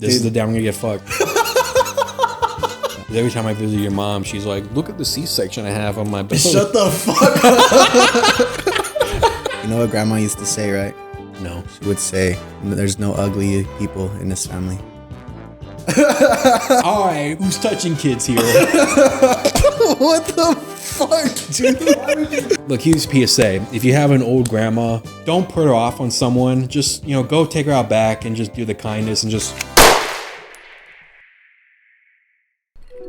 This is the day I'm gonna get fucked. Every time I visit your mom, she's like, look at the C-section I have on my belly. Shut the fuck up. You know what grandma used to say, right? No. She would say, there's no ugly people in this family. Alright, who's touching kids here? What the fuck, dude? Look, here's PSA. If you have an old grandma, don't put her off on someone. Just, go take her out back and just do the kindness and just...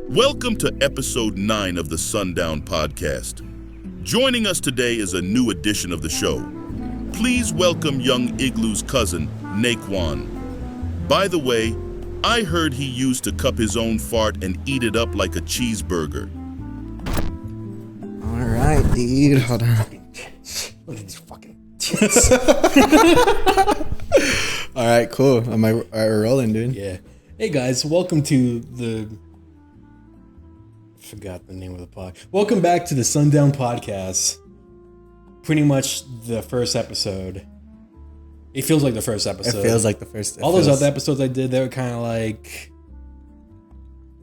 Welcome to episode 9 of the Sundown Podcast. Joining us today is a new edition of the show. Please welcome young IGLOO's cousin, Naekwon. By the way, I heard he used to cup his own fart and eat it up like a cheeseburger. All right, dude. Hold on. Look at these fucking tits. All right, cool. We're rolling, dude. Yeah. Hey guys, welcome to the... Forgot the name of the pod. Welcome back to the Sundown Podcast. Pretty much the first episode. It feels like the first episode. It feels like the first. All those other episodes I did, they were kind of like...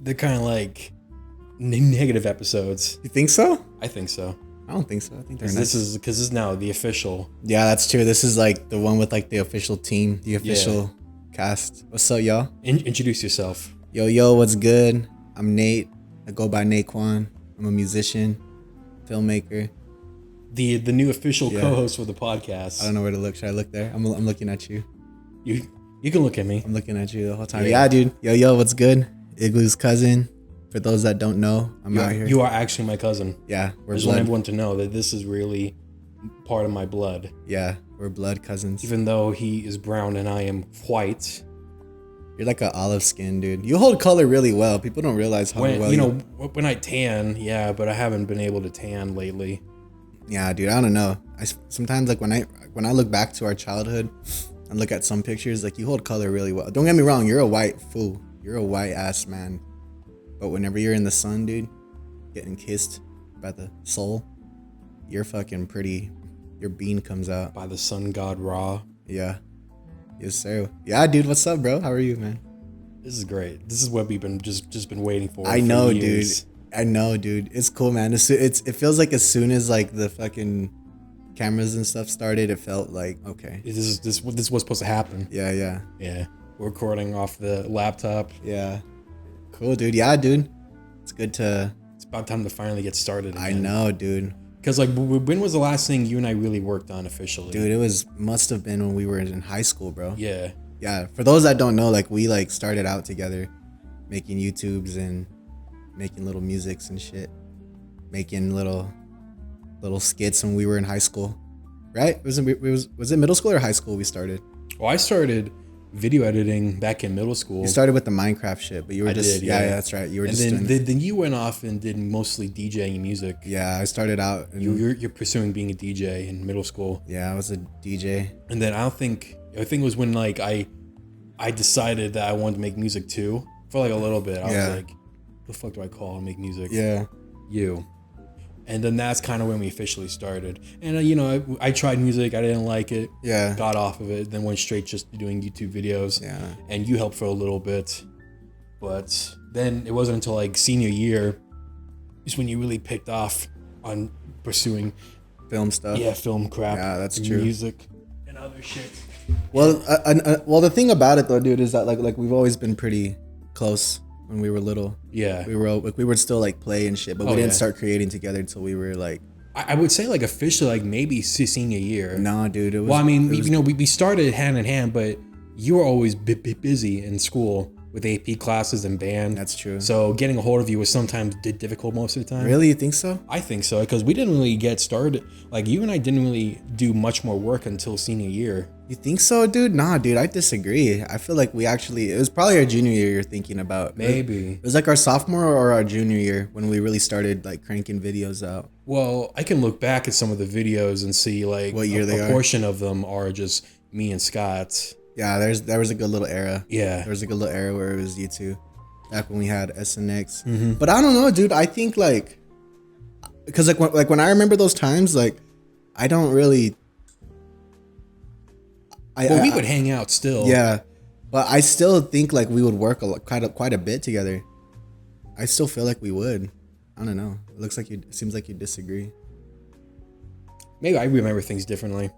They're kind of like negative episodes. You think so? I think so. I don't think so. I think they're Because nice. this is now the official. Yeah, that's true. This is like the one with like the official team, the official cast. What's up, y'all? Introduce yourself. Yo, what's good? I'm Nate. I go by Naekwon. I'm a musician, filmmaker. The new official co-host for the podcast. I don't know where to look. Should I look there? I'm looking at you. You can look at me. I'm looking at you the whole time. Yeah, dude. Yo, what's good? IGLOO's cousin. For those that don't know, I'm out here. You are actually my cousin. Yeah, I just want everyone to know that this is really part of my blood. Yeah, we're blood cousins. Even though he is brown and I am white. You're like an olive skin, dude. You hold color really well. People don't realize how well when I tan, yeah, but I haven't been able to tan lately. Yeah, dude, I don't know. Sometimes like when I look back to our childhood and look at some pictures, like you hold color really well. Don't get me wrong, you're a white fool. You're a white ass man. But whenever you're in the sun, dude, getting kissed by the soul, you're fucking pretty. Your bean comes out. By the sun god Ra. Yeah. Yes, sir. Yeah, dude, what's up, bro? How are you, man? This is great. This is what we've been just been waiting for. I know, years. dude. I know, dude. It's cool, man. It feels like as soon as like the fucking cameras and stuff started, it felt like okay. This was supposed to happen. Yeah. We're recording off the laptop. Yeah. Cool, dude. Yeah, dude. It's good to. It's about time to finally get started again. I know, dude. Because like, when was the last thing you and I really worked on officially? Dude, it must have been when we were in high school, bro. Yeah. Yeah. For those that don't know, like we like started out together, making YouTubes and making little musics and shit, making little skits when we were in high school, right? Was it middle school or high school we started? Well, I started video editing back in middle school. You started with the Minecraft shit, but you were yeah, that's right. You were then you went off and did mostly DJing music. Yeah, I started out. You're pursuing being a DJ in middle school. Yeah, I was a DJ. And then I think it was when like I decided that I wanted to make music too for like a little bit. I was like, the fuck do I call and make music? Yeah, you. And then that's kind of when we officially started. And I tried music, I didn't like it. Yeah. Got off of it, then went straight just to doing YouTube videos. Yeah. And you helped for a little bit. But then it wasn't until like senior year is when you really picked off on pursuing film stuff. Yeah, film crap. Yeah, that's true. Music and other shit. Well, the thing about it though, dude, is that like we've always been pretty close. When we were little, yeah, we would still like play and shit, but we didn't start creating together until we were like. I would say like officially like maybe senior year. Nah, dude. It was, well, I mean, we started hand in hand, but you were always busy in school with AP classes and band. That's true. So getting a hold of you was sometimes difficult most of the time. Really, you think so? I think so because we didn't really get started. Like you and I didn't really do much more work until senior year. You think so, dude? Nah, dude, I disagree. I feel like it was probably our junior year you're thinking about. Maybe. It was like our sophomore or our junior year when we really started like cranking videos out. Well, I can look back at some of the videos and see like what year a portion of them are just me and Scott. Yeah, there was a good little era. Yeah. There was a good little era where it was you two. Back when we had SNX. Mm-hmm. But I don't know, dude. I think like, because like when I remember those times, like I don't really... we would hang out still. Yeah. But I still think like we would work quite a bit together. I still feel like we would. I don't know. It seems like you disagree. Maybe I remember things differently.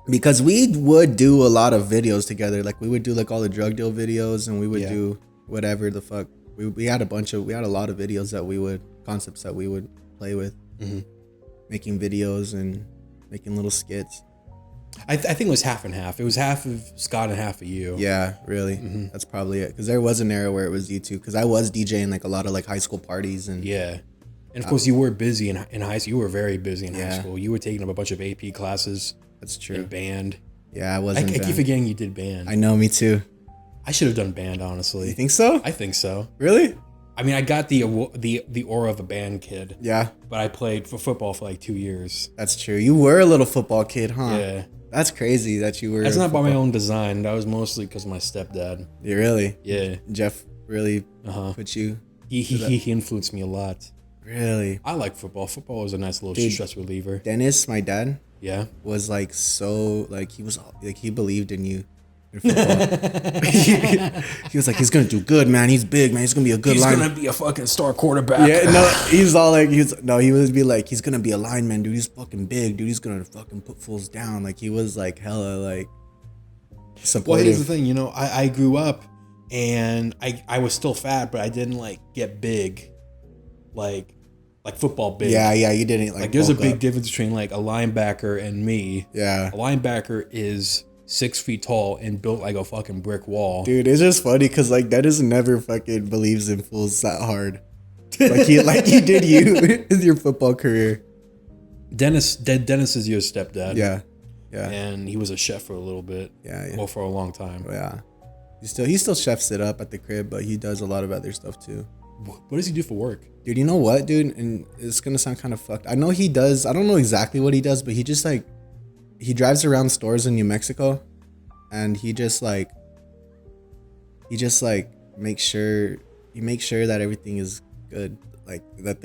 Because we would do a lot of videos together. Like we would do like all the drug deal videos, and we would do whatever the fuck. We had a lot of videos concepts that we would play with, making videos and making little skits. I think it was half and half. It was half of Scott and half of you. Yeah, really. That's probably it. Because there was an era where it was you two. Because I was DJing like a lot of like high school parties and and of course you were busy in high school. You were very busy in high school. You were taking up a bunch of AP classes. That's true. And band. Yeah, I wasn't. I keep forgetting you did band. I know, me too. I should have done band, honestly. You think so? I think so. Really? I mean, I got the aura of a band kid. Yeah. But I played for football for like 2 years. That's true. You were a little football kid, huh? Yeah. That's crazy that you were. That's not by my own design. That was mostly because of my stepdad. You really? Yeah. Jeff really put you. He influenced me a lot. Really? I like football. Football was a nice little stress reliever. Dennis, my dad. Yeah. Was like so like he believed in you. He was like, he's gonna do good, man. He's big, man. He's gonna be a good lineman. He's gonna be a fucking star quarterback. Yeah, no, he's all like, he would be like, he's gonna be a lineman, dude. He's fucking big, dude. He's gonna fucking put fools down. Like he was like hella like supportive. Well, here's the thing, I grew up and I was still fat, but I didn't like get big, like football big. Yeah, you didn't like there's a big difference between like a linebacker and me. Yeah, a linebacker is 6 feet tall and built like a fucking brick wall. Dude, it's just funny because like Dennis never fucking believes in fools that hard. Like he did you in your football career. Dennis is your stepdad. Yeah. And he was a chef for a little bit. Yeah. Well, for a long time. Yeah. He still chefs it up at the crib, but he does a lot of other stuff too. What does he do for work? Dude, you know what, dude? And it's gonna sound kind of fucked. I know he does. I don't know exactly what he does, but he just like. He drives around stores in New Mexico, and he just makes sure that everything is good, like that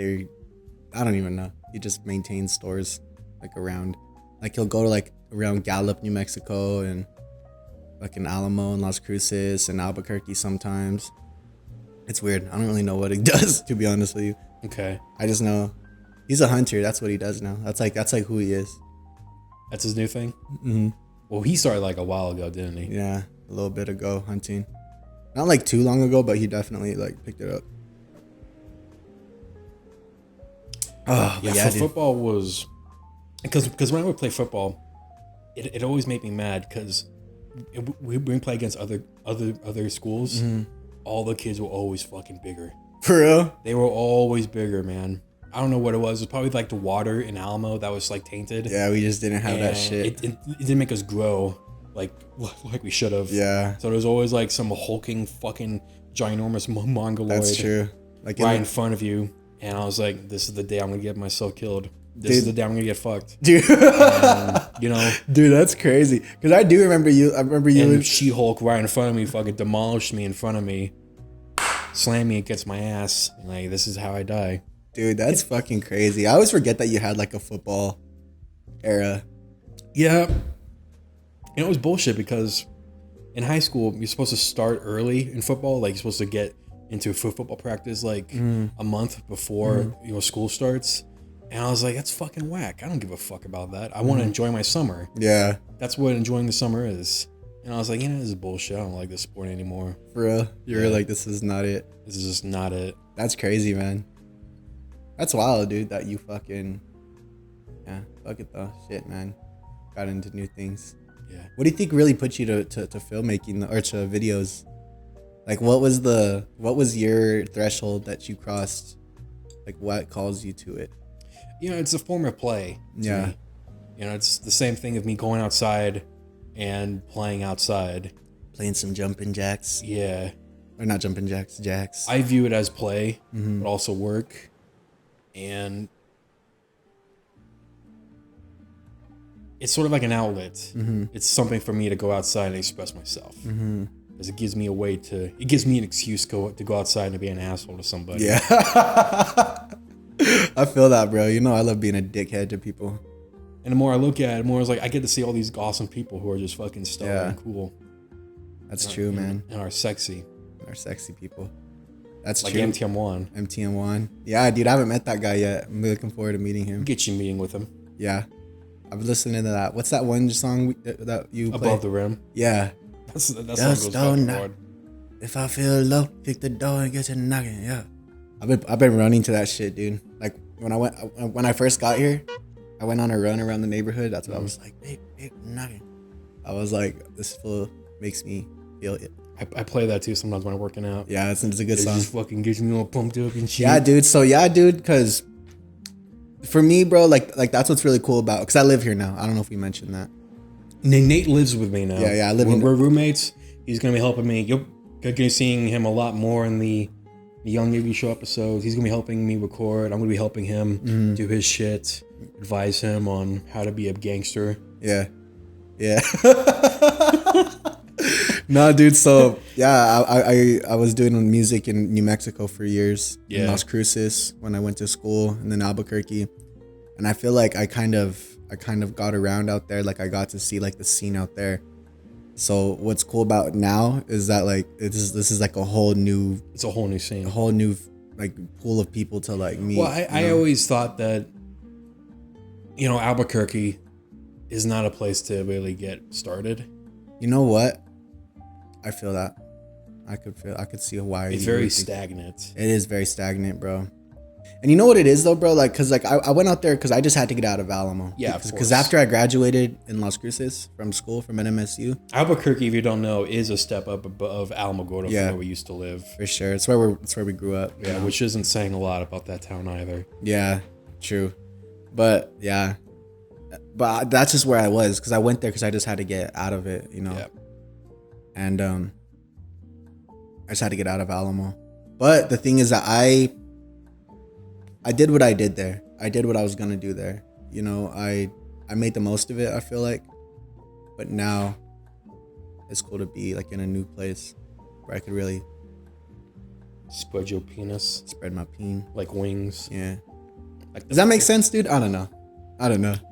I don't even know. He just maintains stores like around, like he'll go to like around Gallup, New Mexico, and like in Alamo and Las Cruces and Albuquerque sometimes. It's weird. I don't really know what he does, to be honest with you. Okay. I just know he's a hunter. That's what he does now. That's like who he is. That's his new thing? Mm-hmm. Well, he started like a while ago, didn't he? Yeah, a little bit ago, hunting. Not like too long ago, but he definitely like picked it up. Oh, yeah, football was... Because when I would play football, it always made me mad because we play against other schools. Mm-hmm. All the kids were always fucking bigger. For real? They were always bigger, man. I don't know what it was. It was probably like the water in Alamo that was like tainted. Yeah, we just didn't have that shit. It didn't make us grow like we should have. Yeah. So there was always like some hulking fucking ginormous mongoloid. That's true. Like right in front of you, and I was like, "This is the day I'm gonna get myself killed. This is the day I'm gonna get fucked." Dude. And, dude, that's crazy. Because I do remember you. I remember you. And She-Hulk right in front of me, fucking demolished me in front of me, slammed me against my ass. Like, this is how I die. Dude, that's fucking crazy. I always forget that you had like a football era. Yeah. It was bullshit because in high school, you're supposed to start early in football. Like, you're supposed to get into football practice like a month before school starts. And I was like, that's fucking whack. I don't give a fuck about that. I want to enjoy my summer. Yeah. That's what enjoying the summer is. And I was like, this is bullshit. I don't like this sport anymore. For real? You were like, this is not it. This is just not it. That's crazy, man. That's wild, dude, that you fucking... Yeah, fuck it though. Shit, man. Got into new things. Yeah. What do you think really put you to filmmaking or to videos? Like, what was your threshold that you crossed? Like, what calls you to it? It's a form of play. Yeah. Me. It's the same thing of me going outside and playing outside. Playing some jumping jacks. Yeah. Or not jumping jacks. I view it as play, but also work. And it's sort of like an outlet. Mm-hmm. It's something for me to go outside and express myself. Because it gives me it gives me an excuse to go outside and to be an asshole to somebody. Yeah. I feel that, bro. I love being a dickhead to people. And the more I look at it, the more it's like I get to see all these awesome people who are just fucking stellar and cool. That's true, man. And our sexy people. That's like true. MTM1. MTM1. Yeah, dude, I haven't met that guy yet. I'm looking forward to meeting him. Get you meeting with him. Yeah. I've been listening to that. What's that one song that you play? Above the Rim. Yeah. That song goes fucking hard. If I feel low, kick the door and get to knocking. Yeah. I've been running to that shit, dude. Like when I first got here, I went on a run around the neighborhood. That's what I was like, babe, knocking. I was like, this fool makes me feel it. I play that too sometimes when I'm working out. Yeah, it's a good song. It just fucking gets me all pumped up and shit. Yeah, dude. So yeah, dude, because for me, bro, like that's what's really cool about, because I live here now. I don't know if we mentioned that. Nate lives with me now. Yeah, We're roommates. He's gonna be helping me. You're gonna be seeing him a lot more in the Young Iggy Show episodes. He's gonna be helping me record. I'm gonna be helping him do his shit, advise him on how to be a gangster. Yeah. No, dude. So yeah, I was doing music in New Mexico for years. Yeah. In Las Cruces when I went to school, and then Albuquerque, and I feel like I kind of got around out there. Like I got to see like the scene out there. So what's cool about now is that like this is like a whole new. It's a whole new scene. A whole new like pool of people to like meet. Well, I always thought that, Albuquerque is not a place to really get started. You know what? I feel that. I could see why. It's very stagnant. It is very stagnant, bro. And you know what it is though, bro? Like, cause like I went out there cause I just had to get out of Alamo. Yeah, because after I graduated in Las Cruces from school, from NMSU. Albuquerque, if you don't know, is a step up above Alamogordo from where we used to live. For sure. It's where we grew up. Yeah, which isn't saying a lot about that town either. Yeah, true. But yeah. But that's just where I was, because I went there because I just had to get out of it, Yeah. And I just had to get out of Alamo. But the thing is that I did what I did there. I did what I was gonna do there. I made the most of it, I feel like. But now it's cool to be like in a new place where I could really spread your penis. Spread my peen. Like wings. Yeah. Does that make sense, dude? I don't know.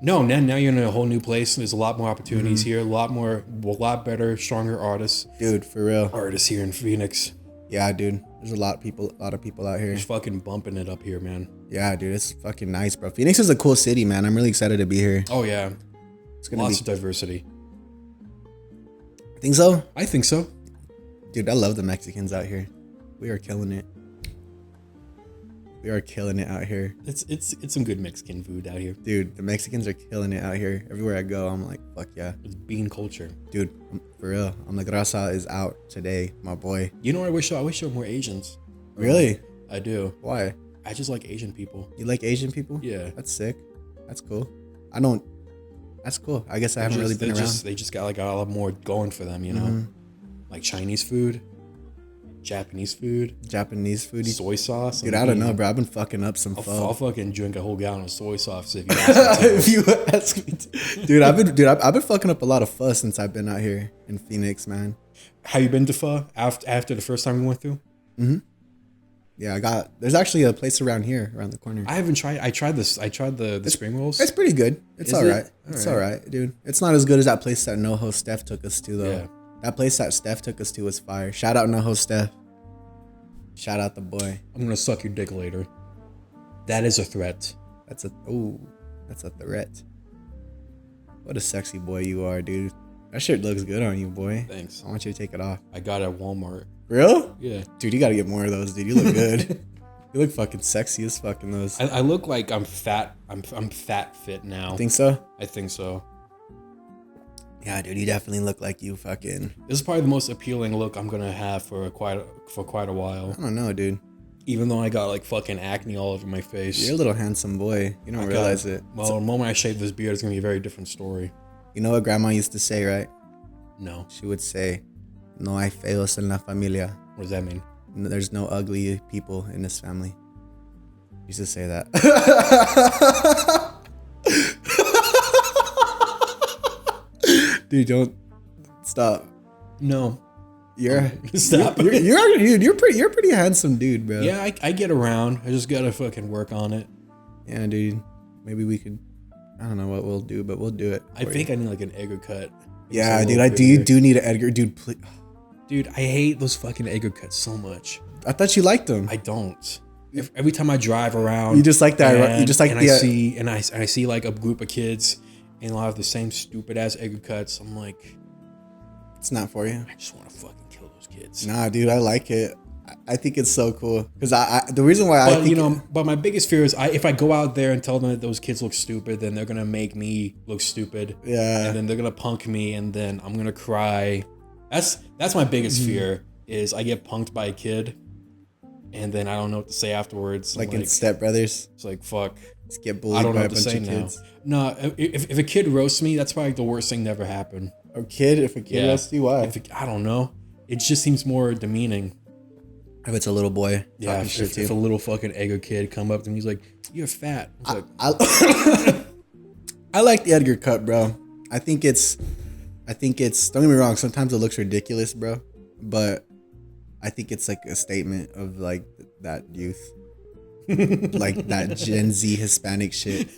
No, now you're in a whole new place. There's a lot more opportunities here. A lot better, stronger artists. Dude, for real. Artists here in Phoenix. Yeah, dude. There's a lot of people out here. Just fucking bumping it up here, man. Yeah, dude. It's fucking nice, bro. Phoenix is a cool city, man. I'm really excited to be here. Oh, yeah. It's gonna Lots of diversity. Think so? I think so. Dude, I love the Mexicans out here. We are killing it. We are killing it out here. It's some good Mexican food out here. Dude, the Mexicans are killing it out here. Everywhere I go, I'm like, fuck yeah. It's bean culture. Dude, for real. I'm like, Raza is out today, my boy. You know what I wish there were more Asians. Really? I do. Why? I just like Asian people. You like Asian people? Yeah. That's sick. That's cool. That's cool. I guess I haven't really been around. They just got like a lot more going for them, Like Chinese food. Japanese food, soy sauce. Dude, I don't know, bro. I've been fucking up some pho. I'll fucking drink a whole gallon of soy sauce if you ask me to. If you ask me to. Dude, I've been fucking up a lot of pho since I've been out here in Phoenix, man. Have you been to pho after the first time we went through? Mm-hmm. Yeah, there's actually a place around the corner. I haven't tried. I tried the spring rolls. It's pretty good. It's all right. It's all right, dude. It's not as good as that place that NoHo Steph took us to, though. Yeah. That place that Steph took us to was fire. Shout out NoHo Steph. Shout out the boy. I'm gonna suck your dick later. That is a threat. That's a threat. What a sexy boy you are, dude. That shirt looks good on you, boy. Thanks. I want you to take it off. I got it at Walmart. Real? Yeah. Dude, you gotta get more of those, dude. You look good. You look fucking sexy as fucking those. I look like I'm fat. I'm fat fit now. Think so? I think so. Yeah, dude, you definitely look like you fucking. This is probably the most appealing look I'm gonna have for quite a while. I don't know, dude. Even though I got like fucking acne all over my face. You're a little handsome boy. You don't realize it. Well, the moment I shave this beard, it's gonna be a very different story. You know what Grandma used to say, right? No. She would say, "No hay feos en la familia." What does that mean? There's no ugly people in this family. Used to say that. Dude, don't stop. No. Stop. You're pretty handsome, dude, bro. Yeah, I get around. I just gotta fucking work on it. Yeah, dude. Maybe we could. I don't know what we'll do, but we'll do it. I think I need like an Edgar cut. Yeah, dude. You do need an Edgar, dude. Please. Dude, I hate those fucking Edgar cuts so much. I thought you liked them. I don't. Every time I drive around, You just like that, right? You just like and the. I see like a group of kids, and they'll have the same stupid ass Edgar cuts. I'm like, It's not for you. I just want to fucking kill those kids. Nah, dude, I like it. I think it's so cool because the reason why But I think but my biggest fear is if I go out there and tell them that those kids look stupid, then they're gonna make me look stupid. Yeah. And then they're gonna punk me, and then I'm gonna cry. That's my biggest fear is I get punked by a kid, and then I don't know what to say afterwards. like in Step Brothers, it's like fuck. just get bullied I don't know by a what to bunch say of now. kids. No, if a kid roasts me, that's probably the worst thing to ever happen. If a kid roasts you, why? I don't know. It just seems more demeaning. If it's a little boy, Yeah, talking shit to if a you. little fucking Edgar kid come up to me, he's like, "You're fat." I was like, I like the Edgar cut, bro. I think it's. Don't get me wrong. Sometimes it looks ridiculous, bro, but I think it's like a statement of like that youth, like that Gen Z Hispanic shit.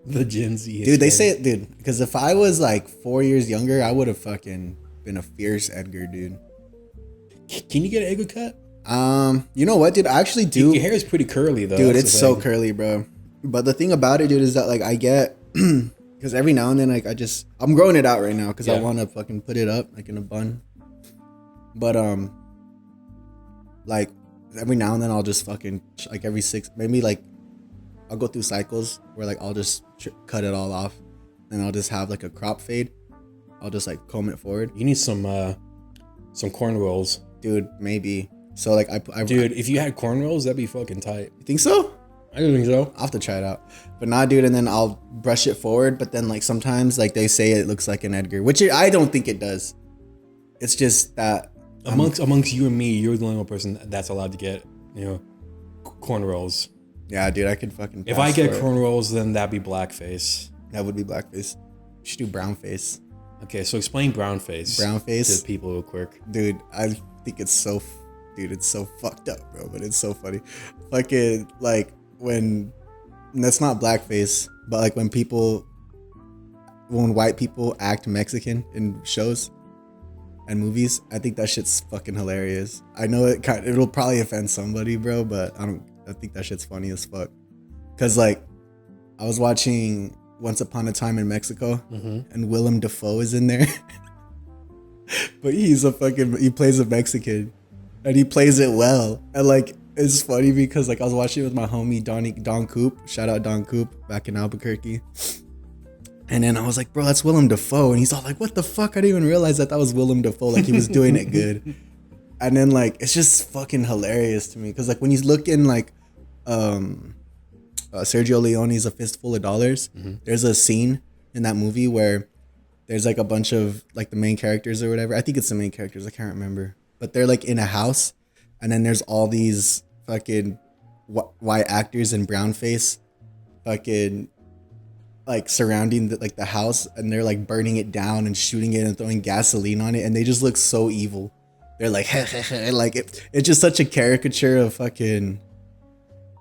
the Gen Z. Dude, they say it, dude. Because if I was like 4 years younger, I would have fucking been a fierce Edgar, dude. Can you get an Edgar cut? You know what, dude? I actually do. Your hair is pretty curly though. Dude, That's it's the so thing. curly, bro. But the thing about it, dude, is that like I get because every now and then, like I'm growing it out right now because I Yeah. want to fucking put it up like in a bun. But like every now and then I'll just fucking like every maybe like I'll go through cycles where like I'll just cut it all off, and I'll just have like a crop fade. I'll just like comb it forward, You need some corn rolls, dude. Maybe so. Like I dude. If you had corn rolls, that'd be fucking tight. you think so? I don't think so. I'll have to try it out. But nah, dude, and then I'll brush it forward. But then, like, sometimes, like, they say it looks like an Edgar, which I don't think it does. It's just that... Amongst you and me, you're the only one person that's allowed to get, corn rolls. Yeah, dude, I could fucking... If I pass get for it. corn rolls, then that'd be blackface. That would be blackface. We should do brown face. Okay, so explain brown face. Brown face? to people real quick. Dude, I think it's so... Dude, it's so fucked up, bro. But it's so funny. Fucking, like, when... That's not blackface, but, like, when white people act Mexican in shows and movies, I think that shit's fucking hilarious. I know it'll probably offend somebody, bro, but I think that shit's funny as fuck. Cause like I was watching Once Upon a Time in Mexico, and Willem Dafoe is in there, but he plays a Mexican, and he plays it well. And like it's funny because like I was watching it with my homie Don Coop, shout out Don Coop back in Albuquerque. And then I was like, bro, that's Willem Dafoe. And he's all like, what the fuck? I didn't even realize that was Willem Dafoe. Like, he was doing it good. And then, like, it's just fucking hilarious to me. Because, like, when he's looking, like, Sergio Leone's A Fistful of Dollars, there's a scene in that movie where there's, like, a bunch of, like, the main characters or whatever. I think it's the main characters. I can't remember. But they're, like, in a house. And then there's all these fucking white actors in brown face fucking... like surrounding the house, and they're like burning it down and shooting it and throwing gasoline on it, and they just look so evil. They're like like it's just such a caricature of fucking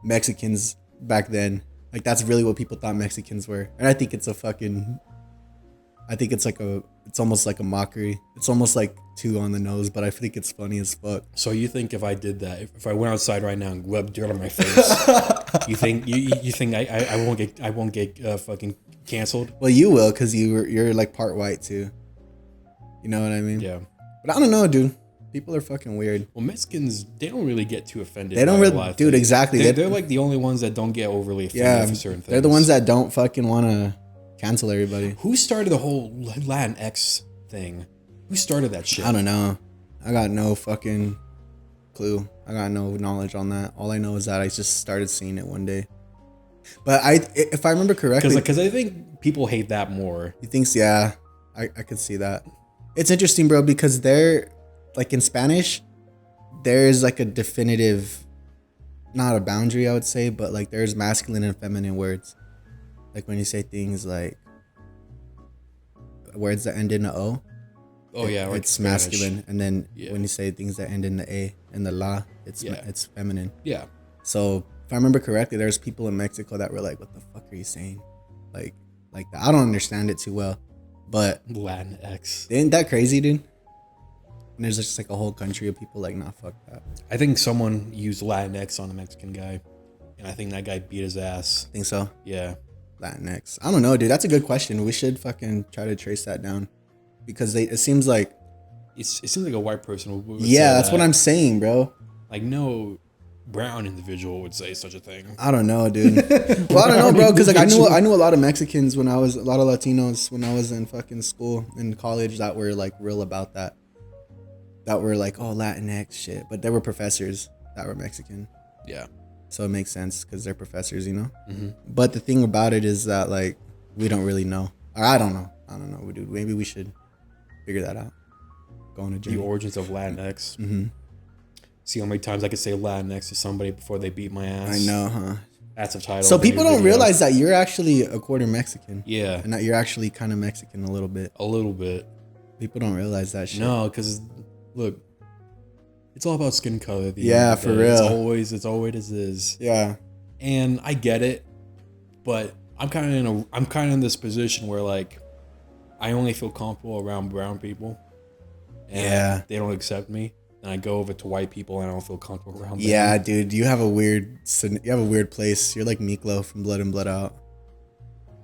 Mexicans back then. Like that's really what people thought Mexicans were. And I think it's almost like a mockery. It's almost like too on the nose, but I think it's funny as fuck. So you think if I did that, if I went outside right now and rubbed dirt on my face, you think I won't get fucking canceled? Well, you will, because you're like part white too. You know what I mean? Yeah. But I don't know, dude. People are fucking weird. Well, Mexicans, they don't really get too offended. They don't by a really, lot of dude. things. Exactly. They're like the only ones that don't get overly offended Yeah, for certain things. they're the ones that don't fucking want to cancel everybody. Who started the whole Latinx thing? Who started that shit? I don't know. I got no fucking clue. I got no knowledge on that. All I know is that I just started seeing it one day. But if I remember correctly, Because I think people hate that more. you think, yeah, I could see that. It's interesting, bro, because they're like in Spanish, there's like a definitive, not a boundary, I would say, but like there's masculine and feminine words. Like when you say things like words that end in a O. Oh yeah, like it's Spanish. masculine, and then Yeah. when you say things that end in the A and the la, it's feminine. Yeah. So if I remember correctly, there's people in Mexico that were like, "What the fuck are you saying?" Like that. I don't understand it too well, but Latinx. ain't that crazy, dude? And there's just like a whole country of people like, nah, fuck that. I think someone used Latinx on a Mexican guy, and I think that guy beat his ass. Think so? Yeah. Latinx. I don't know, dude. That's a good question. We should fucking try to trace that down, because it seems like it seems like a white person would yeah, say that's that. what I'm saying, bro. Like, no brown individual would say such a thing. I don't know, dude. Well, I don't know, bro, because like I knew a lot of Mexicans when I was a lot of Latinos when I was in fucking school in college that were like real about that. That were like, oh, Latinx shit, but there were professors that were Mexican. Yeah. So it makes sense because they're professors, you know. Mm-hmm. But the thing about it is that like we don't really know. Or I don't know, dude. Maybe we should figure that out. Go on a journey. The origins of Latinx. Mm-hmm. See how many times I could say Latinx to somebody before they beat my ass. I know, huh? That's a title. So of a new people don't video. realize that you're actually a quarter Mexican. Yeah. And that you're actually kind of Mexican a little bit. A little bit. People don't realize that shit. No, because look, it's all about skin color. At the Yeah, end of the for day. real. It's always as is. Yeah. And I get it, but I'm kind of in this position where like I only feel comfortable around brown people. And Yeah. they don't accept me. And I go over to white people and I don't feel comfortable around them. Yeah, dude. You have a weird place. You're like Miklo from Blood and Blood Out.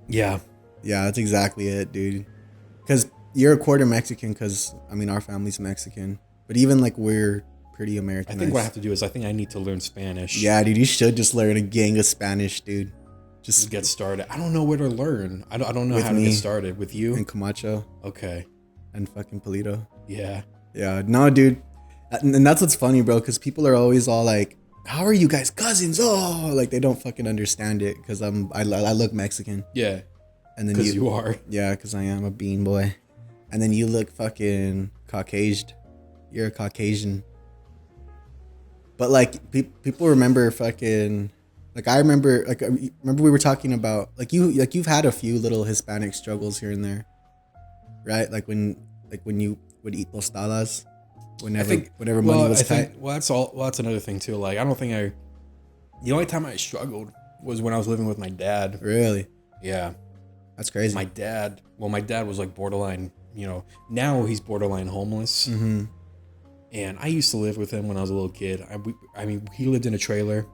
Yeah. Yeah, that's exactly it, dude. Because you're a quarter Mexican because, I mean, our family's Mexican. But even like we're pretty Americanized. I think what I have to do is I need to learn Spanish. Yeah, dude. You should just learn a gang of Spanish, dude. Just get started. I don't know where to learn. I don't know With how to me. get started. With you? And Camacho Okay. and fucking Polito. Yeah. Yeah, no, dude. And that's what's funny, bro, because people are always all like, how are you guys cousins? Oh, like they don't fucking understand it because I look Mexican. Yeah. And then Because you are. Yeah, because I am a bean boy. And then you look fucking Caucasian. You're a Caucasian. But like people remember fucking, like I remember we were talking about you've had a few little Hispanic struggles here and there, right? Like when you would eat tostadas. Whenever money was tight. That's another thing too. Like, I don't think the only time I struggled was when I was living with my dad. Really? Yeah. That's crazy. My dad was like borderline, now he's borderline homeless. Mm-hmm. And I used to live with him when I was a little kid. I mean, he lived in a trailer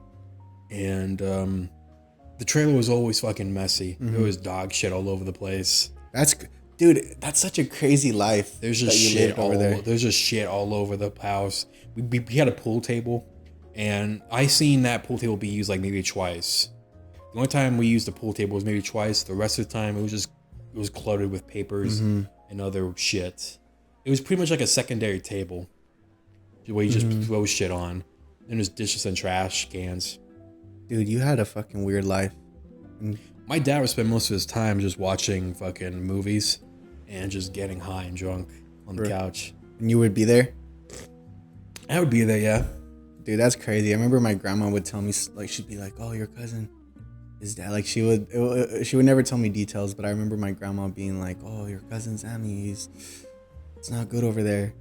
and, the trailer was always fucking messy. Mm-hmm. There was dog shit all over the place. Dude, that's such a crazy life. There's just shit over there. There's just shit all over the house. We had a pool table, and I seen that pool table be used like maybe twice. The only time we used the pool table was maybe twice. The rest of the time, it was cluttered with papers and other shit. It was pretty much like a secondary table, where you just throw shit on. And there's dishes and trash cans. Dude, you had a fucking weird life. My dad would spend most of his time just watching fucking movies and just getting high and drunk on the couch. And you would be there? I would be there, yeah. Dude, that's crazy. I remember my grandma would tell me, like, she'd be like, oh, your cousin is dead. Like, she would never tell me details, but I remember my grandma being like, oh, your cousin Sammy, it's not good over there.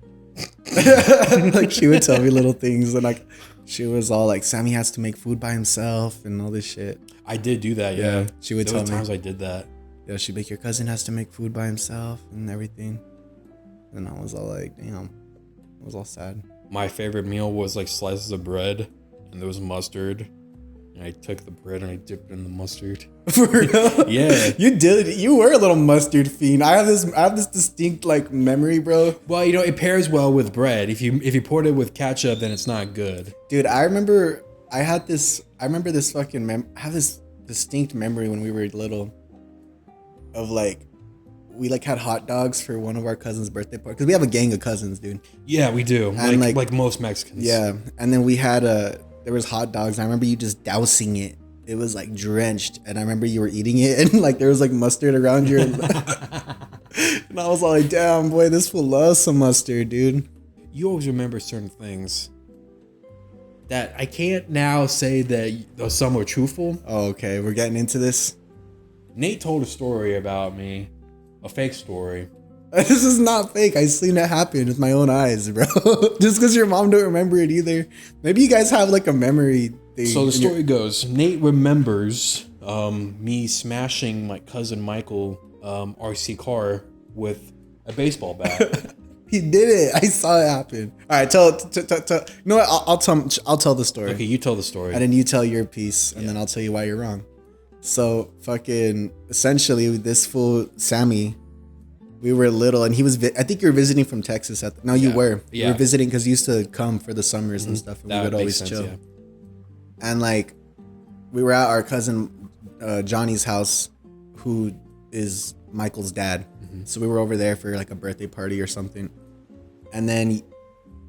Like, she would tell me little things, and like, she was all like, Sammy has to make food by himself and all this shit. I did do that, yeah. She would there tell were me. times I did that. Yeah, she'd be like, your cousin has to make food by himself and everything. And I was all like, damn. I was all sad. My favorite meal was like slices of bread and there was mustard. And I took the bread and I dipped it in the mustard. For real? Yeah. You did. You were a little mustard fiend. I have this distinct like memory, bro. Well, it pairs well with bread. If you poured it with ketchup, then it's not good. Dude, I remember this distinct memory when we were little of like, we like had hot dogs for one of our cousins' birthday party. Cause we have a gang of cousins, dude. Yeah, we do. And like most Mexicans. Yeah. And then we had there was hot dogs. I remember you just dousing it. It was like drenched. And I remember you were eating it and like there was like mustard around your and I was like, damn boy, this fool loves some mustard, dude. You always remember certain things that I can't now say that some were truthful. Oh, okay. We're getting into this. Nate told a story about me, a fake story. This is not fake. I seen it happen with my own eyes, bro. Just because your mom don't remember it either. Maybe you guys have like a memory thing. So the story goes, Nate remembers me smashing my cousin Michael RC car with a baseball bat. He did it. I saw it happen. All right, tell. You know what? I'll tell the story. Okay, you tell the story. And then you tell your piece, and then I'll tell you why you're wrong. So fucking essentially, this fool Sammy, we were little, and he was. I think you were visiting from Texas. You were. Yeah. You were visiting because you used to come for the summers and stuff, and we would always chill. Yeah. And like, we were at our cousin Johnny's house, who is Michael's dad. So we were over there for like a birthday party or something. And then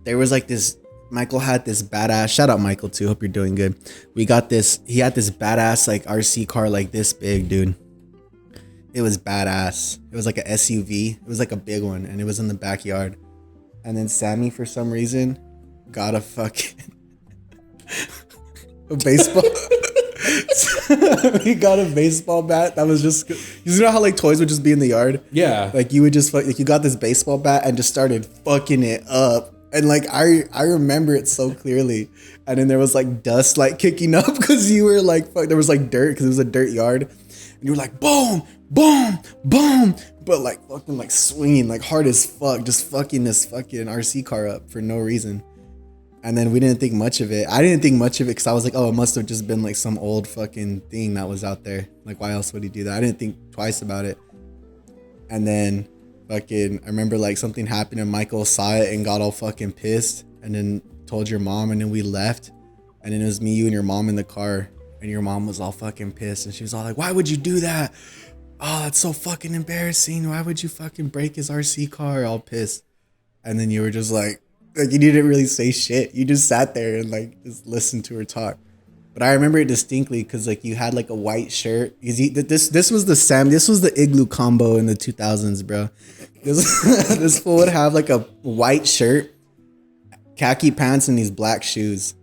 there was like this, Michael had this badass, shout out Michael too, hope you're doing good. He had this badass like RC car like this big, dude. It was badass. It was like a SUV. It was like a big one, and it was in the backyard. And then Sammy, for some reason, got a fucking a baseball. He got a baseball bat that was just, you know how like toys would just be in the yard? Yeah. Like you would just like, you got this baseball bat and just started fucking it up. And like I remember it so clearly. And then there was like dust like kicking up because you were like, fuck, there was like dirt because it was a dirt yard. And you were like, boom, boom, boom. But like fucking like swinging like hard as fuck, just fucking this fucking RC car up for no reason. And then we didn't think much of it. I didn't think much of it because I was like, oh, it must have just been like some old fucking thing that was out there. Like, why else would he do that? I didn't think twice about it. And then fucking, I remember like something happened and Michael saw it and got all fucking pissed and then told your mom, and then we left. And then it was me, you, and your mom in the car. And your mom was all fucking pissed. And she was all like, why would you do that? Oh, that's so fucking embarrassing. Why would you fucking break his RC car? All pissed. And then you were just like you didn't really say shit. You just sat there and like just listened to her talk. But I remember it distinctly because like you had like a white shirt. This was the IGLOO combo in the 2000s, bro. This fool would have like a white shirt, khaki pants, and these black shoes.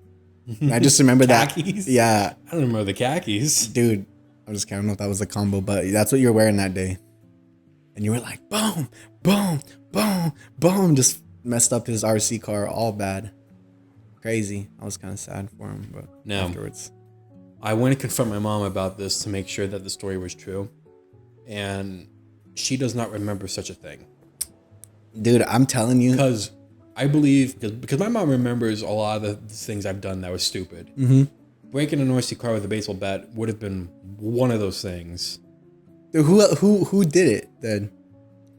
And I just remember that. Yeah. I don't remember the khakis. Dude, I don't know if that was a combo, but that's what you were wearing that day. And you were like, boom, boom, boom, boom, just messed up his RC car all bad. Crazy. I was kind of sad for him, but afterwards. I went to confront my mom about this to make sure that the story was true. And she does not remember such a thing. Dude, I'm telling you. Because I believe, because my mom remembers a lot of the things I've done that was stupid. Mm-hmm. Breaking an RC car with a baseball bat would have been one of those things. Dude, who did it then?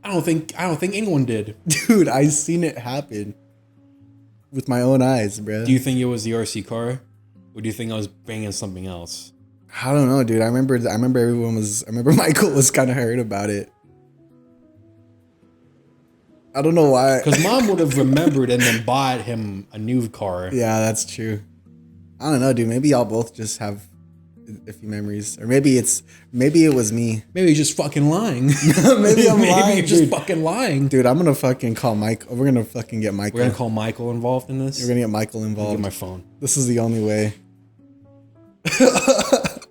I don't think anyone did. Dude, I seen it happen with my own eyes, bro. Do you think it was the RC car, or do you think I was banging something else? I don't know, dude. I remember Michael was kind of hurt about it. I don't know why. Because mom would have remembered and then bought him a new car. Yeah, that's true. I don't know, dude. Maybe y'all both just have a few memories, or maybe it was me. Maybe he's just fucking lying. Maybe I'm lying. You're just fucking lying, dude. I'm gonna fucking call Mike. We're gonna fucking get Michael. We're gonna call Michael involved in this. We're gonna get Michael involved. Get my phone. This is the only way.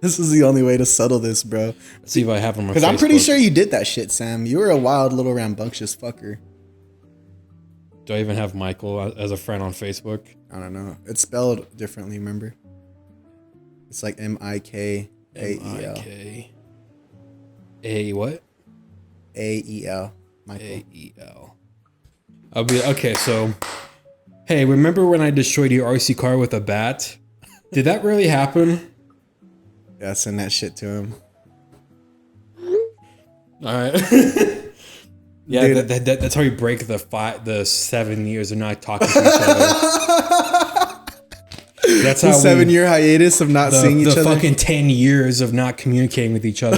This is the only way to settle this, bro. Let's see if I have him on Facebook. Because I'm pretty sure you did that shit, Sam. You were a wild little rambunctious fucker. Do I even have Michael as a friend on Facebook? I don't know. It's spelled differently, remember? It's like Mikael. A what? Ael. Michael. Ael. I'll be okay. So, hey, remember when I destroyed your RC car with a bat? Did that really happen? Yeah, send that shit to him. All right. Yeah, dude, that's how you break the 7 years of not talking to each other. That's how 7-year hiatus of not seeing each other. The fucking 10 years of not communicating with each other.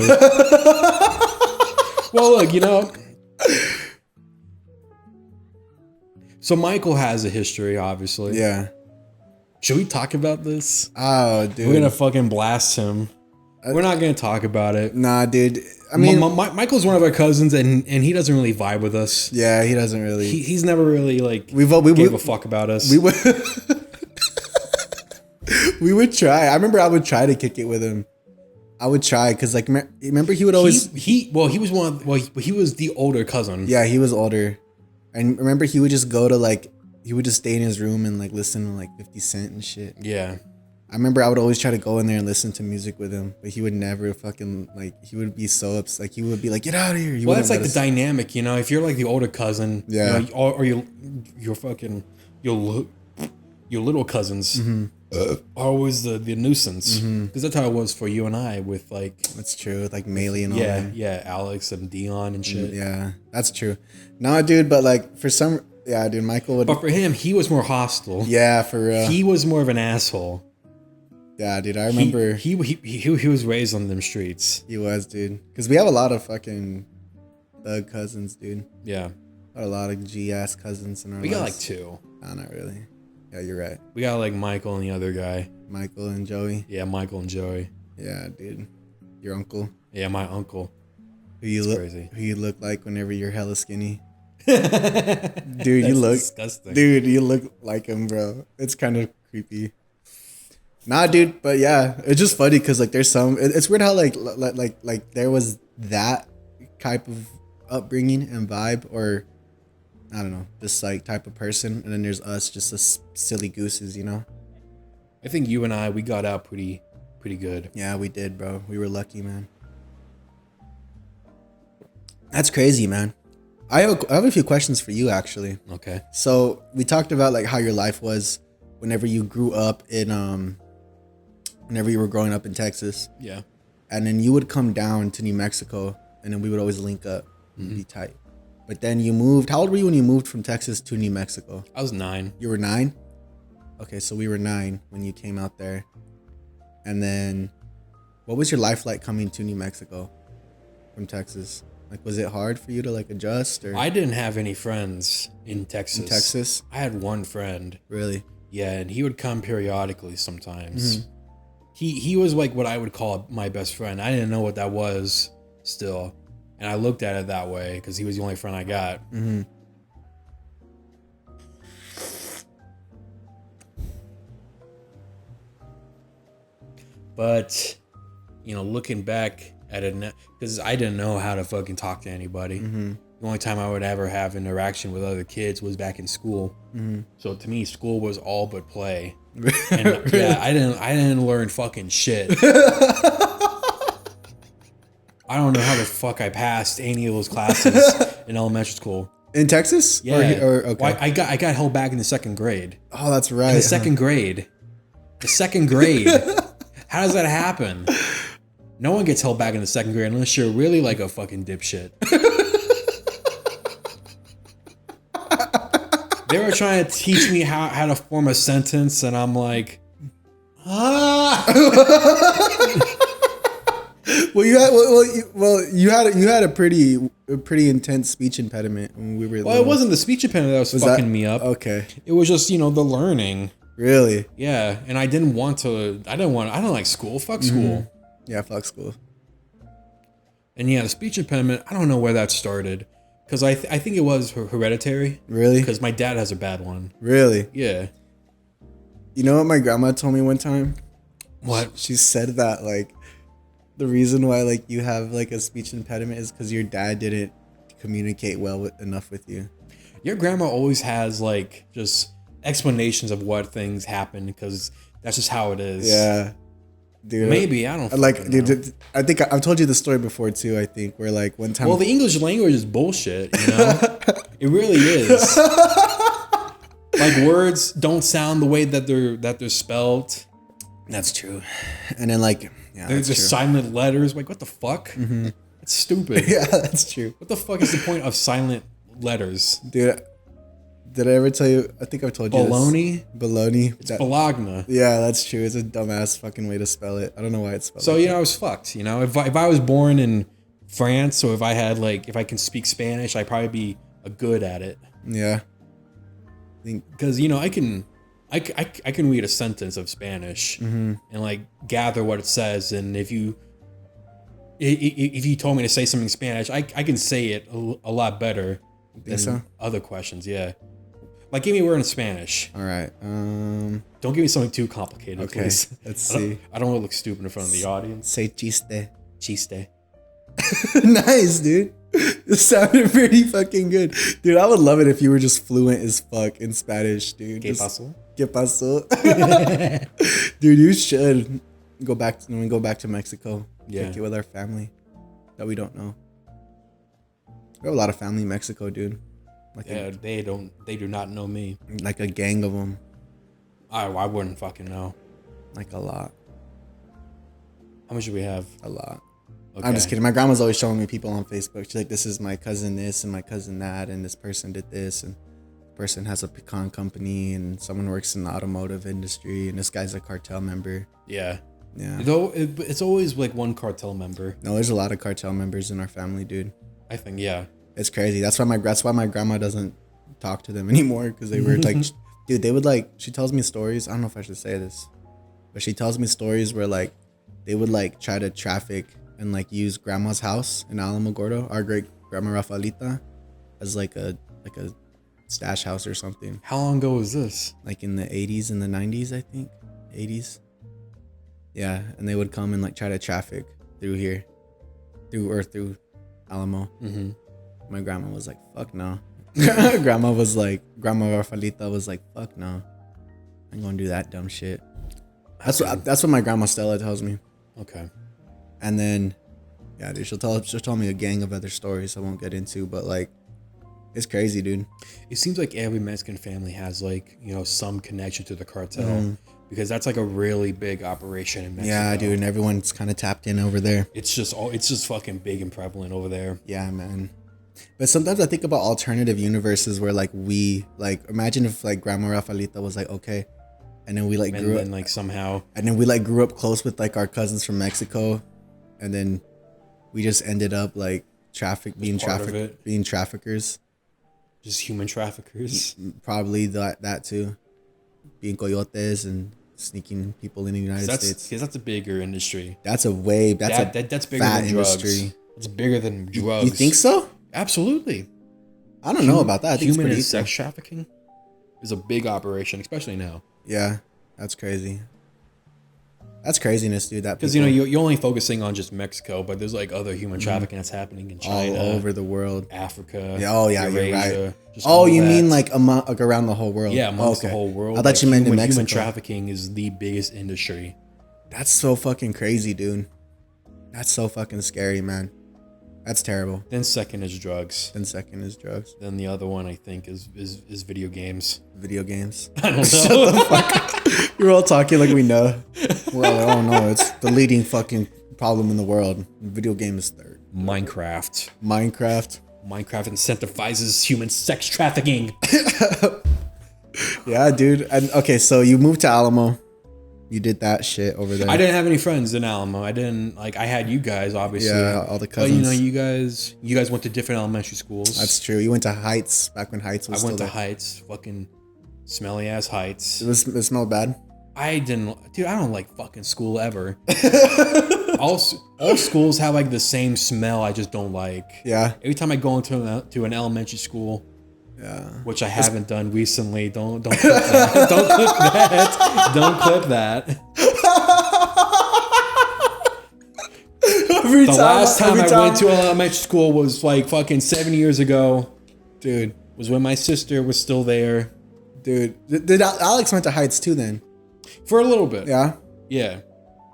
Well, look, you know. So Michael has a history, obviously. Yeah. Should we talk about this? Oh, dude. We're gonna fucking blast him. We're not gonna talk about it. Nah, dude. I mean, Michael's one of our cousins, and he doesn't really vibe with us. Yeah, he doesn't really. He's never really like gave a fuck about us. We would. We would try. I remember I would try to kick it with him. I would try because, like, remember he would always. He was the older cousin. Yeah, he was older, and remember he would just go to like he would just stay in his room and like listen to like 50 Cent and shit. Yeah. I remember I would always try to go in there and listen to music with him, but he would never fucking like. He would be so upset. Like he would be like, "Get out of here!" Well, that's like the dynamic, you know. If you're like the older cousin, yeah, you know, or you're fucking your little cousins are always the nuisance, because that's how it was for you and I with like. That's true. Like Melee and all that. Yeah, Alex and Dion and shit. Yeah, that's true. No, dude, but like for some, yeah, dude, Michael would. But for him, he was more hostile. Yeah, for real. He was more of an asshole. Yeah, dude, I remember he was raised on them streets. He was, dude. Because we have a lot of fucking thug cousins, dude. Yeah, a lot of G-ass cousins in our lives. We got like 2. No, not really. Yeah, you're right. We got like Michael and the other guy. Michael and Joey. Yeah, Michael and Joey. Yeah, dude. Your uncle. Yeah, my uncle. Who you look like whenever you're hella skinny. Dude, you look disgusting. Dude, you look like him, bro. It's kind of creepy. Nah, dude, but yeah, it's just funny because like there's some. It's weird how like there was that type of upbringing and vibe, or I don't know, just like type of person, and then there's us, just the silly gooses, you know. I think you and we got out pretty good. Yeah, we did, bro. We were lucky, man. That's crazy, man. I have a few questions for you, actually. Okay. So we talked about like how your life was whenever you grew up in whenever you were growing up in Texas. Yeah. And then you would come down to New Mexico, and then we would always link up and be tight. But then you moved. How old were you when you moved from Texas to New Mexico? I was 9. You were 9? Okay, so we were 9 when you came out there. And then what was your life like coming to New Mexico from Texas? Like, was it hard for you to like adjust? Or I didn't have any friends in Texas. in Texas? I had one friend. Really? Yeah, and he would come periodically sometimes. He was like what I would call my best friend. I didn't know what that was still. And I looked at it that way because he was the only friend I got. But, you know, looking back at it, because I didn't know how to fucking talk to anybody. The only time I would ever have interaction with other kids was back in school. So to me, school was all but play. And yeah, I didn't learn fucking shit. I don't know how the fuck I passed any of those classes in elementary school. In Texas? Yeah. Okay. Well, I got held back in the 2nd grade. Oh, that's right. In the second grade. The 2nd grade. How does that happen? No one gets held back in the 2nd grade unless you're really like a fucking dipshit. They were trying to teach me how to form a sentence, and I'm like, Well, you had a pretty intense speech impediment when we were. Well, it wasn't the speech impediment that was fucking me up. Okay. It was just, you know, the learning. Really? Yeah, and I don't like school. Fuck school. Yeah, fuck school. And yeah, the speech impediment, I don't know where that started. Because I think it was hereditary. Really? Because my dad has a bad one. Really? Yeah. You know what my grandma told me one time? What? She said that, like, the reason why, like, you have, like, a speech impediment is because your dad didn't communicate enough with you. Your grandma always has, like, just explanations of what things happen because that's just how it is. Yeah. Dude, maybe I don't like. Dude, I think I've told you the story before too. I think where like one time. Well, the English language is bullshit. You know, it really is. Like words don't sound the way that they're spelled. That's true. And then like, yeah, there's just silent letters. Like what the fuck? It's stupid. Yeah, that's true. What the fuck is the point of silent letters, dude? Did I ever tell you? I think I've told you baloney. Baloney. It's Bologna. Yeah, that's true. It's a dumbass fucking way to spell it. I don't know why it's spelled. So you know, I was fucked. You know, if I was born in France, or if I can speak Spanish, I'd probably be good at it. Yeah. Because you know, I can read a sentence of Spanish and like gather what it says, and if you told me to say something in Spanish, I can say it a lot better than other questions. Yeah. Like, give me a word in Spanish. All right. Don't give me something too complicated, okay. Please. Let's see. I don't want to look stupid in front of the audience. Say chiste. Chiste. Nice, dude. It sounded pretty fucking good. Dude, I would love it if you were just fluent as fuck in Spanish, dude. ¿Qué pasó? ¿Qué pasó? Dude, you should go back when we go back to Mexico. Yeah. Kick it with our family that we don't know. We have a lot of family in Mexico, dude. Like Yeah, they do not know me. like a gang of them. I wouldn't fucking know. Like a lot. How much do we have? A lot. Okay. I'm just kidding. My grandma's always showing me people on Facebook. She's like, this is my cousin this and my cousin that, and this person did this, and this person has a pecan company, and someone works in the automotive industry, and this guy's a cartel member. Yeah. Yeah. It's always like one cartel member. No, there's a lot of cartel members in our family, dude. I think, yeah. It's crazy. That's why my grandma doesn't talk to them anymore, because they were like, dude, they would like. She tells me stories. I don't know if I should say this, but she tells me stories where like they would like try to traffic and like use grandma's house in Alamogordo, our great grandma Rafaelita, as like a stash house or something. How long ago was this? Like in the 80s and the 90s, I think. 80s. Yeah, and they would come and like try to traffic through here, through Alamo. Mm-hmm. My grandma was like, "Fuck no." Grandma Rafaelita was like, "Fuck no, I'm gonna do that dumb shit." That's what my grandma Stella tells me. Okay. And then, yeah, dude, she'll tell me a gang of other stories I won't get into, but like, it's crazy, dude. It seems like every Mexican family has like, some connection to the cartel because that's like a really big operation in Mexico. Yeah, dude, and everyone's kind of tapped in over there. It's just fucking big and prevalent over there. Yeah, man. But sometimes I think about alternative universes where like imagine if like Grandma Rafaelita was like, okay, and then we like grew up like somehow, and then we like grew up close with like our cousins from Mexico, and then we just ended up like being traffickers. Just human traffickers. Probably that too, being coyotes and sneaking people in the United States. Because that's a bigger industry. That's bigger than drugs. Industry. It's bigger than drugs. You think so? Absolutely. I don't know about that. I think human it's and pretty sex trafficking is a big operation, especially now. Yeah, that's crazy. That's craziness, dude. That because you're only focusing on just Mexico, but there's like other human trafficking that's happening in China, all over the world, Africa. Yeah, Eurasia, you're right. You that. mean like around the whole world? Yeah, amongst the whole world. I thought you meant in Mexico. Human trafficking is the biggest industry. That's so fucking crazy, dude. That's so fucking scary, man. That's terrible. Then second is drugs. Then the other one I think is video games. Video games. I don't know. Shut the fuck. We're all talking like we know. We're all like, oh no, it's the leading fucking problem in the world. Video game is third. Minecraft incentivizes human sex trafficking. Yeah, dude. And okay, so you moved to Alamo. You did that shit over there. I didn't have any friends in Alamo. I didn't I had you guys obviously. Yeah, all the cousins. But you guys went to different elementary schools. That's true. You went to Heights back when Heights was. I went to Heights, fucking smelly ass Heights. It smelled bad. I don't like fucking school ever. all schools have like the same smell. I just don't like. Yeah. Every time I go into an elementary school. Yeah. Which I haven't done recently. Don't clip that. Don't clip that. Don't clip that. The last time I went to elementary school was like fucking 7 years ago. Dude. Was when my sister was still there. Dude. Did Alex went to Heights too then? For a little bit. Yeah? Yeah.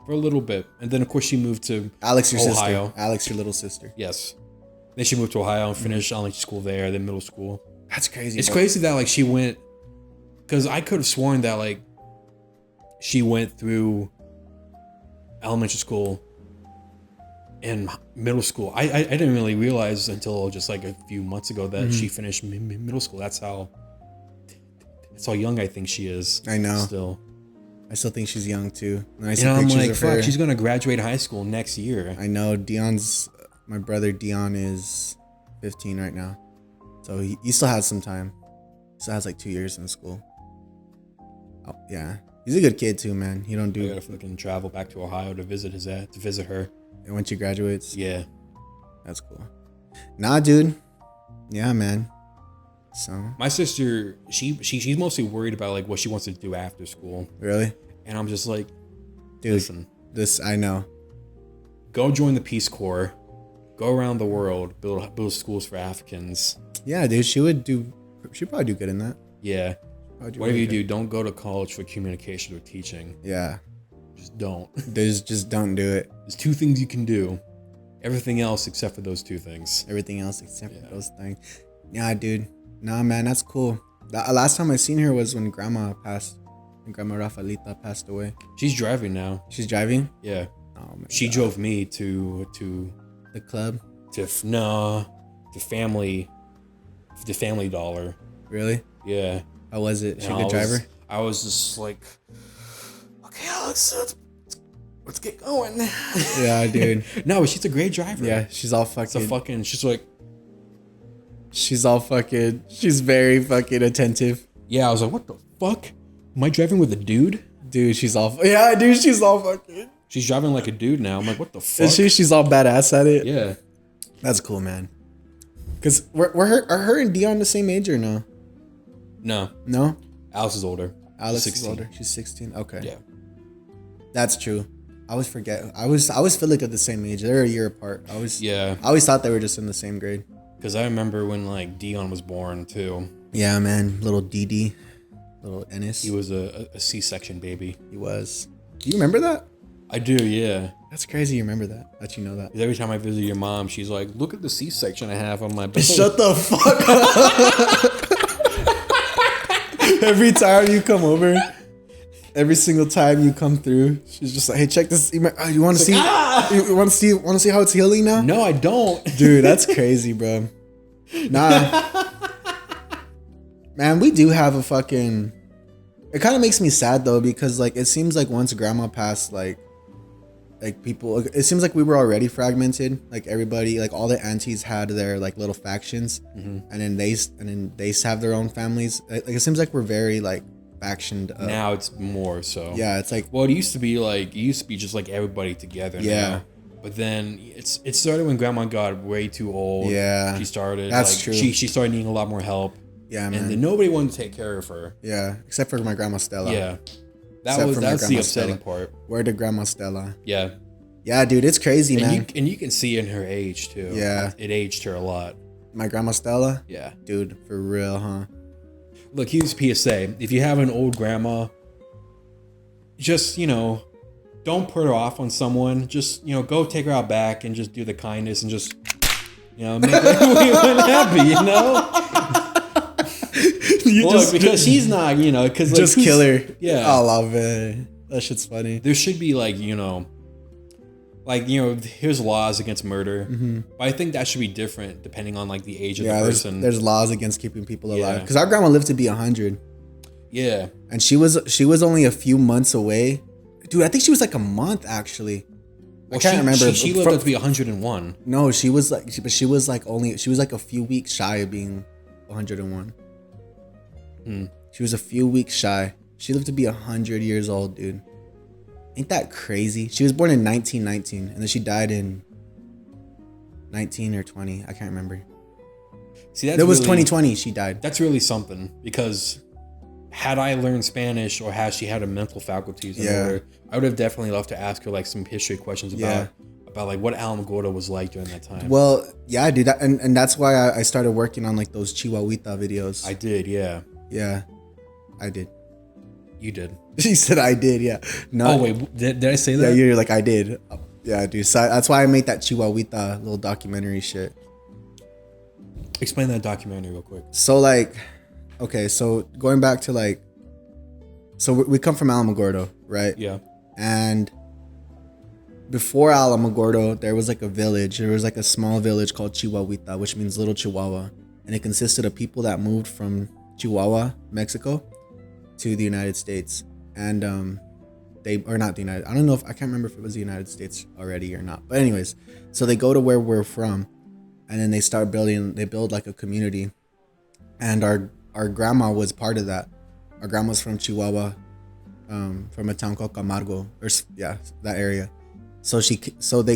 For a little bit. And then of course she moved to Alex, your Ohio. Sister. Alex, your little sister. Yes. Then she moved to Ohio and finished elementary school there, then middle school. That's crazy. It's crazy that like she went, because I could have sworn that like she went through elementary school and middle school. I didn't really realize until just like a few months ago that she finished middle school. That's how young I think she is. I know. I still think she's young too. And I see pictures I'm like, of her. fuck, she's gonna graduate high school next year. I know. My brother Dion is 15 right now. So he still has some time. He still has like 2 years in school. Oh, yeah. He's a good kid too, man. He don't do. I gotta fucking travel back to Ohio to visit her. And when she graduates? Yeah. That's cool. Nah, dude. Yeah, man. So my sister, she's mostly worried about like what she wants to do after school. Really? And I'm just like, dude, listen. This I know. Go join the Peace Corps. Go around the world, build schools for Africans. Yeah, dude, she'd probably do good in that. Yeah. Whatever you do, don't go to college for communication or teaching. Yeah. Just don't. Just don't do it. There's 2 things you can do. Everything else except for those 2 things. Everything else except for those things. Yeah, dude. Nah, man, that's cool. The last time I seen her was when Grandma passed. When Grandma Rafaelita passed away. She's driving now. She's driving? Yeah. Oh, my She God. drove me to The club? to Family Dollar. Really? Yeah. How was it? She a And good driver? I was just like, okay, Alex, let's get going. Yeah, dude. No, but she's a great driver. Yeah, she's all fucking... She's like, She's very fucking attentive. yeah, I was like, what the fuck? Am I driving with a dude? Dude, she's all... Yeah, dude, she's all fucking... She's driving like a dude now. I'm like, what the fuck? Is she? She's all badass at it? Yeah. That's cool, man. Because are her and Dion the same age or no? No. No? Alex is older. Alex She's is 16. older. She's 16. Okay. Yeah. That's true. I always forget. I always feel like they're the same age. They're a year apart. I always thought they were just in the same grade. Because I remember when like Dion was born too. Yeah, man. Little DD. Little Ennis. He was a C-section baby. He was. Do you remember that? I do, yeah. That's crazy you remember that. That you know that. 'Cause every time I visit your mom, she's like, look at the C-section I have on my belly. Shut the fuck up. Every time you come over, every single time you come through, she's just like, hey, check this. You want to see? You want to see how it's healing now? No, I don't. Dude, that's crazy, bro. Nah. Man, we do have a fucking... It kind of makes me sad, though, because, like, it seems like once Grandma passed, like people... It seems like we were already fragmented. Like, everybody, like, all the aunties had their, like, little factions. And then they have their own families. Like, it seems like we're very, like, factioned up. Now it's more so. Yeah, it's like... Well, it used to be just like everybody together. Yeah. Now. But then it started when Grandma got way too old. Yeah. She started. That's like, true. She started needing a lot more help. Yeah, man. And then nobody wanted to take care of her. Yeah, except for my Grandma Stella. Yeah. Except for my That's the Grandma upsetting Stella. part. Where did Grandma Stella? Yeah. Yeah, dude, it's crazy, And man. you can see in her age too. Yeah. It aged her a lot. My Grandma Stella? Yeah. Dude, for real, huh? Look, here's PSA. If you have an old grandma, just, don't put her off on someone. Just, go take her out back and just do the kindness and just, make everyone happy, because she's not, because just kill her. Yeah. I love it. That shit's funny. There should be here's laws against murder. But I think that should be different depending on like the age of the person. There's laws against keeping people alive. Yeah. Because our grandma lived to be 100. Yeah. And she was only a few months away. Dude, I think she was like a month actually. Well, I can't remember. She lived up to be 101. No, she was like a few weeks shy of being 101. She was a few weeks shy. She lived to be 100 years old, dude. Ain't that crazy? She was born in 1919, and then she died in 19 or 20. I can't remember. See, that was 2020. She died. That's really something, because had I learned Spanish or had she had a mental faculties, I would have definitely loved to ask her like some history questions about like what Alamogordo was like during that time. Well, yeah, dude, and that's why I started working on like those Chihuahuita videos. I did, yeah. Yeah, I did. You did. She said I did, yeah. No. Oh wait, did I say that? Yeah, you're like I did. Yeah, dude. So that's why I made that Chihuahuita little documentary shit. Explain that documentary real quick. So like, okay, so going back to like, so we come from Alamogordo, right? Yeah. And before Alamogordo, there was like a village. There was like a small village called Chihuahuita, which means little Chihuahua, and it consisted of people that moved from Chihuahua, Mexico, to the United States. And I can't remember if it was the United States already or not. But anyways, so they go to where we're from, and then they build like a community. And our grandma was part of that. Our grandma's from Chihuahua, from a town called Camargo, that area. So they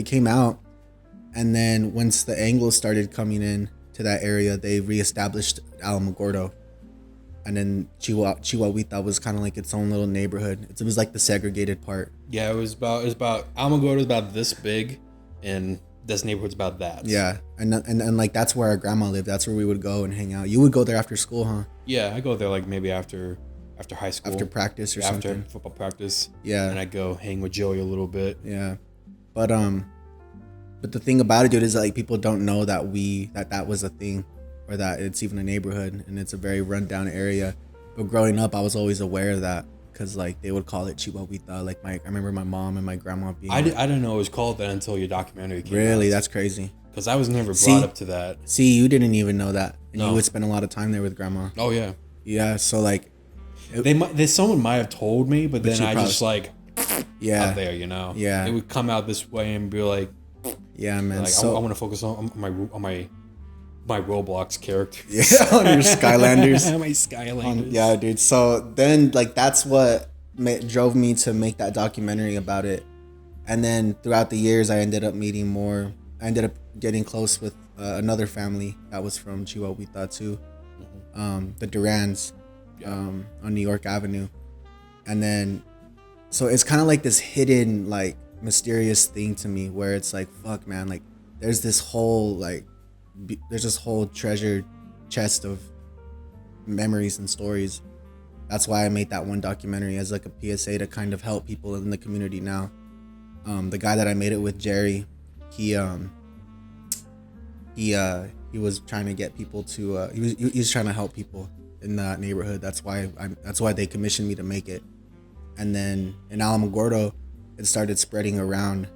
came out, and then once the Anglos started coming in to that area, they reestablished Alamogordo. And then Chihuahuita was kind of like its own little neighborhood. It was like the segregated part. Yeah, it was about Alamogordo was about this big, and this neighborhood's about that. Yeah, and like that's where our grandma lived. That's where we would go and hang out. You would go there after school, huh? Yeah, I go there like maybe after after high school, after practice or something. After football practice. Yeah. And I go hang with Joey a little bit. Yeah. But the thing about it, dude, is that, like, people don't know that that was a thing, or that it's even a neighborhood, and it's a very rundown area. But growing up, I was always aware of that, because, like, they would call it Chihuahuita. Like, I remember my mom and my grandma being. I didn't know it was called that until your documentary came out. Really? That's crazy. Because I was never brought up to that. See, you didn't even know that, and No. you would spend a lot of time there with grandma. Oh yeah. Yeah. So, like, Someone might have told me, but then I probably, just like yeah, out there, you know. Yeah. It would come out this way and be like, yeah, man. like So I want to focus on my Roblox character. yeah, on your Skylanders. My Skylanders. Yeah, dude. So then, like, that's what drove me to make that documentary about it. And then throughout the years, I ended up getting close with another family that was from Chihuahua too, the Durans, on New York Avenue. And then, so it's kind of like this hidden, like, mysterious thing to me, where it's like, fuck, man, like, there's this whole treasure chest of memories and stories. That's why I made that one documentary, as like a PSA to kind of help people in the community now. The guy that I made it with, Jerry, he was trying to get people to he was trying to help people in that neighborhood. That's why they commissioned me to make it. And then in Alamogordo, it started spreading around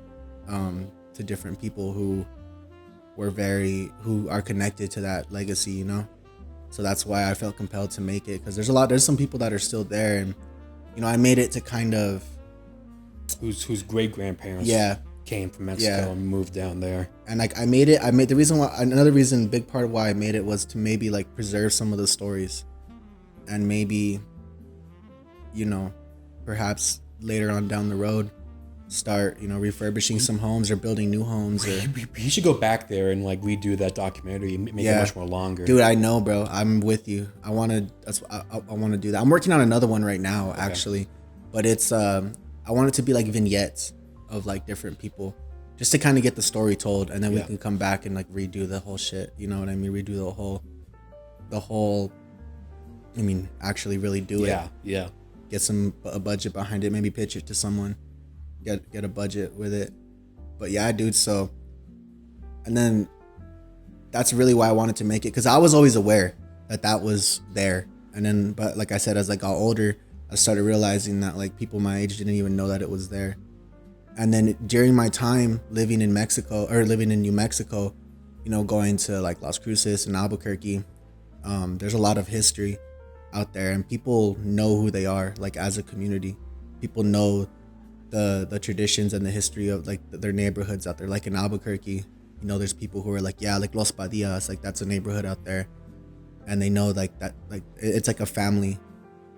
to different people who are connected to that legacy, you know. So that's why I felt compelled to make it, because there's some people that are still there, and, you know, I made it to kind of whose great grandparents came from Mexico and moved down there. And like another reason, big part of why I made it was to maybe like preserve some of the stories, and maybe, you know, perhaps later on down the road start, you know, refurbishing some homes or building new homes. Or you should go back there and like redo that documentary and make it much more longer. Dude, I know, bro. I'm with you. I want to do that. I'm working on another one right now, actually, but it's I want it to be like vignettes of like different people, just to kind of get the story told, and then we can come back and like redo the whole shit. You know what I mean? Redo the whole. I mean, actually, really do it. Yeah. Get a budget behind it. Maybe pitch it to someone. Get a budget with it. But yeah, dude. So, and then that's really why I wanted to make it, because I was always aware that was there. And then, but like I said, as I got older, I started realizing that like people my age didn't even know that it was there. And then during my time living in New Mexico, you know, going to like Las Cruces and Albuquerque, there's a lot of history out there, and people know who they are. Like, as a community, people know the traditions and the history of like their neighborhoods out there. Like in Albuquerque, you know, there's people who are like, yeah, like Los Padillas, like that's a neighborhood out there, and they know like that, like it's like a family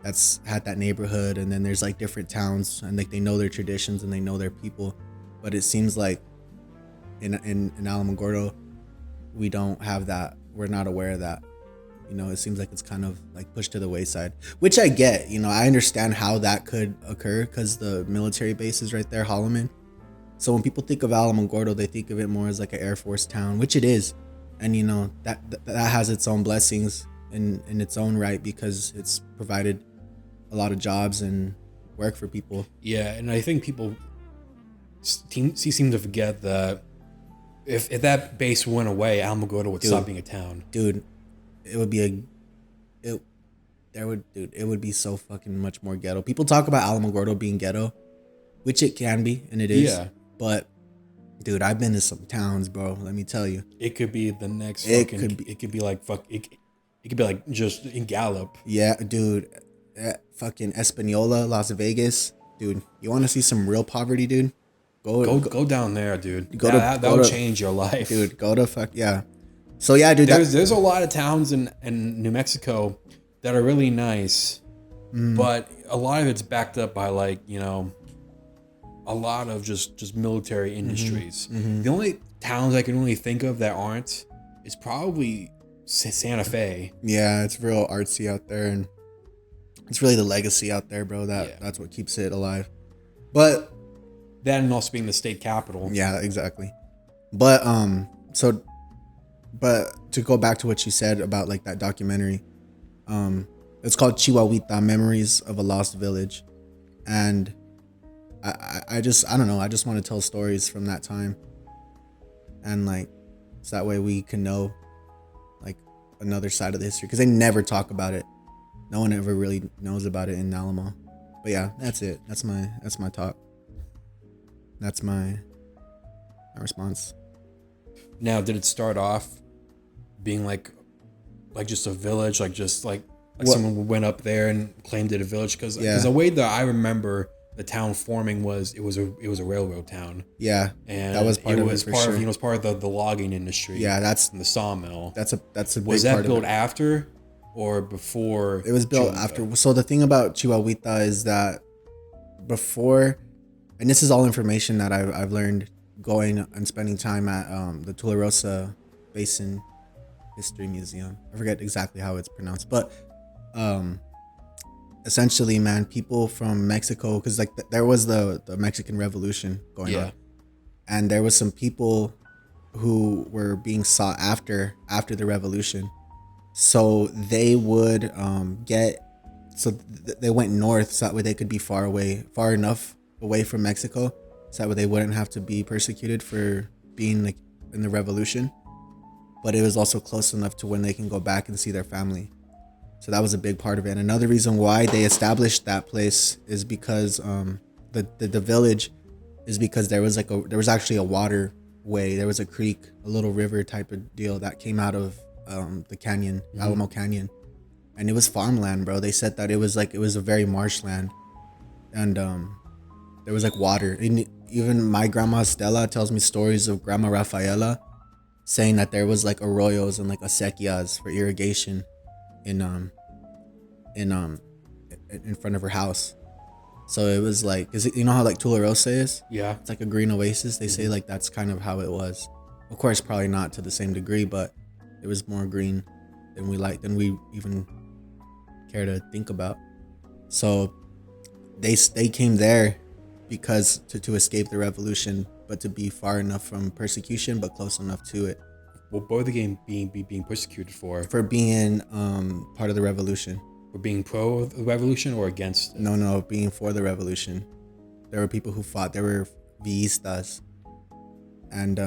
that's had that neighborhood. And then there's like different towns, and like they know their traditions and they know their people. But it seems like in Alamogordo, we don't have that. We're not aware of that. You know, it seems like it's kind of like pushed to the wayside, which I get. You know, I understand how that could occur, because the military base is right there, Holloman. So when people think of Alamogordo, they think of it more as like an Air Force town, which it is. And, you know, that has its own blessings in its own right, because it's provided a lot of jobs and work for people. Yeah, and I think people seem to forget that if that base went away, Alamogordo would stop being a town. Dude, it would be so fucking much more ghetto. People talk about Alamogordo being ghetto, which it can be, and it is. Yeah. But dude, I've been to some towns, bro. Let me tell you. It could be the next. It could be like just in Gallup. Yeah, dude. Fucking Espanola, Las Vegas, dude. You want to see some real poverty, dude? Go down there, dude. That'll change your life, dude. Go to yeah. So yeah, dude. There's a lot of towns in New Mexico that are really nice, but a lot of it's backed up by, like, you know, a lot of just military industries. The only towns I can really think of that aren't is probably Santa Fe. Yeah, it's real artsy out there, and it's really the legacy out there, bro. That's what keeps it alive. But that, and also being the state capital. Yeah, exactly. But but to go back to what you said about like that documentary, It's called Chihuahuita, Memories of a Lost Village. And I don't know. I just want to tell stories from that time. And like, so that way we can know like another side of the history. Because they never talk about it. No one ever really knows about it in Alamo. But yeah, that's it. That's my talk. That's my response. Now, did it start off being like just a village, like someone went up there and claimed it a village? Because the way that I remember the town forming was it was a railroad town. Yeah, and that was part of it. It was part of the logging industry. Yeah, that's the sawmill. That's a big was that part built of it. After or before? It was built after. So the thing about Chihuahuita is that before, and this is all information that I've learned going and spending time at the Tularosa Basin History Museum. I forget exactly how it's pronounced, but essentially, man, people from Mexico, because like there was the Mexican Revolution going on, and there was some people who were being sought after the revolution, so they would they went north so that way they could be far enough away from Mexico, so that way they wouldn't have to be persecuted for being like in the revolution, but it was also close enough to when they can go back and see their family. So that was a big part of it. And another reason why they established that place is because the village is because there was actually a waterway. There was a creek, a little river type of deal that came out of the canyon, Alamo Canyon, and it was farmland, bro. They said that it was a very marshland, and there was like water. And even my grandma Stella tells me stories of Grandma Rafaela saying that there was like arroyos and like acequias for irrigation in front of her house. So it was like, you know how like Tularosa is? Yeah. It's like a green oasis. They say like that's kind of how it was. Of course, probably not to the same degree, but it was more green than we even care to think about. So they came there because to escape the revolution, but to be far enough from persecution, but close enough to it. What were the being persecuted for? For being part of the revolution. For being pro the revolution or against it? No, being for the revolution. There were people who fought. There were villistas, and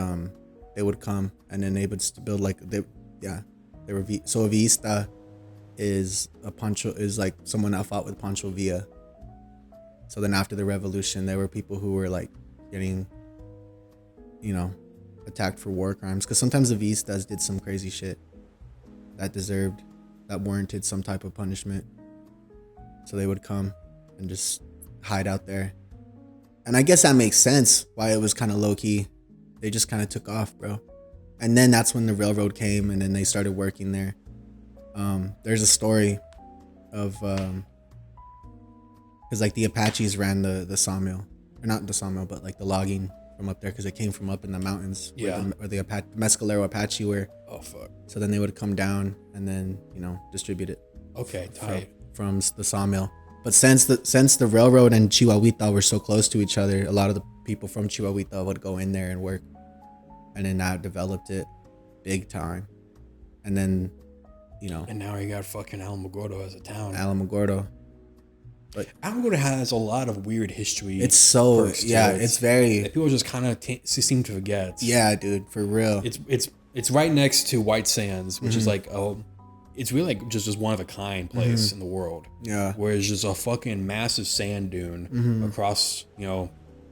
they would come and then they would build like they were so a villista is like someone that fought with Pancho Villa. So then after the revolution, there were people who were like getting, attacked for war crimes, because sometimes the villistas did some crazy shit that warranted some type of punishment. So they would come and just hide out there. And I guess that makes sense why it was kind of low key. They just kind of took off, bro. And then that's when the railroad came and then they started working there. There's a story of because like the Apaches ran the sawmill, or not the sawmill, but like the logging from up there, because it came from up in the mountains. Yeah. Where the Mescalero Apache were. Oh fuck. So then they would come down and then distribute it. Okay, tight. From the sawmill. But since the railroad and Chihuahuita were so close to each other, a lot of the people from Chihuahuita would go in there and work, and then that developed it big time. And then, And now you got fucking Alamogordo as a town. Alamogordo. But Alamogordo has a lot of weird history. It's so it's very that people just kind of seem to forget. Yeah, dude, for real. It's right next to White Sands, which is like it's really like just one of a kind place in the world. Yeah, where it's just a fucking massive sand dune across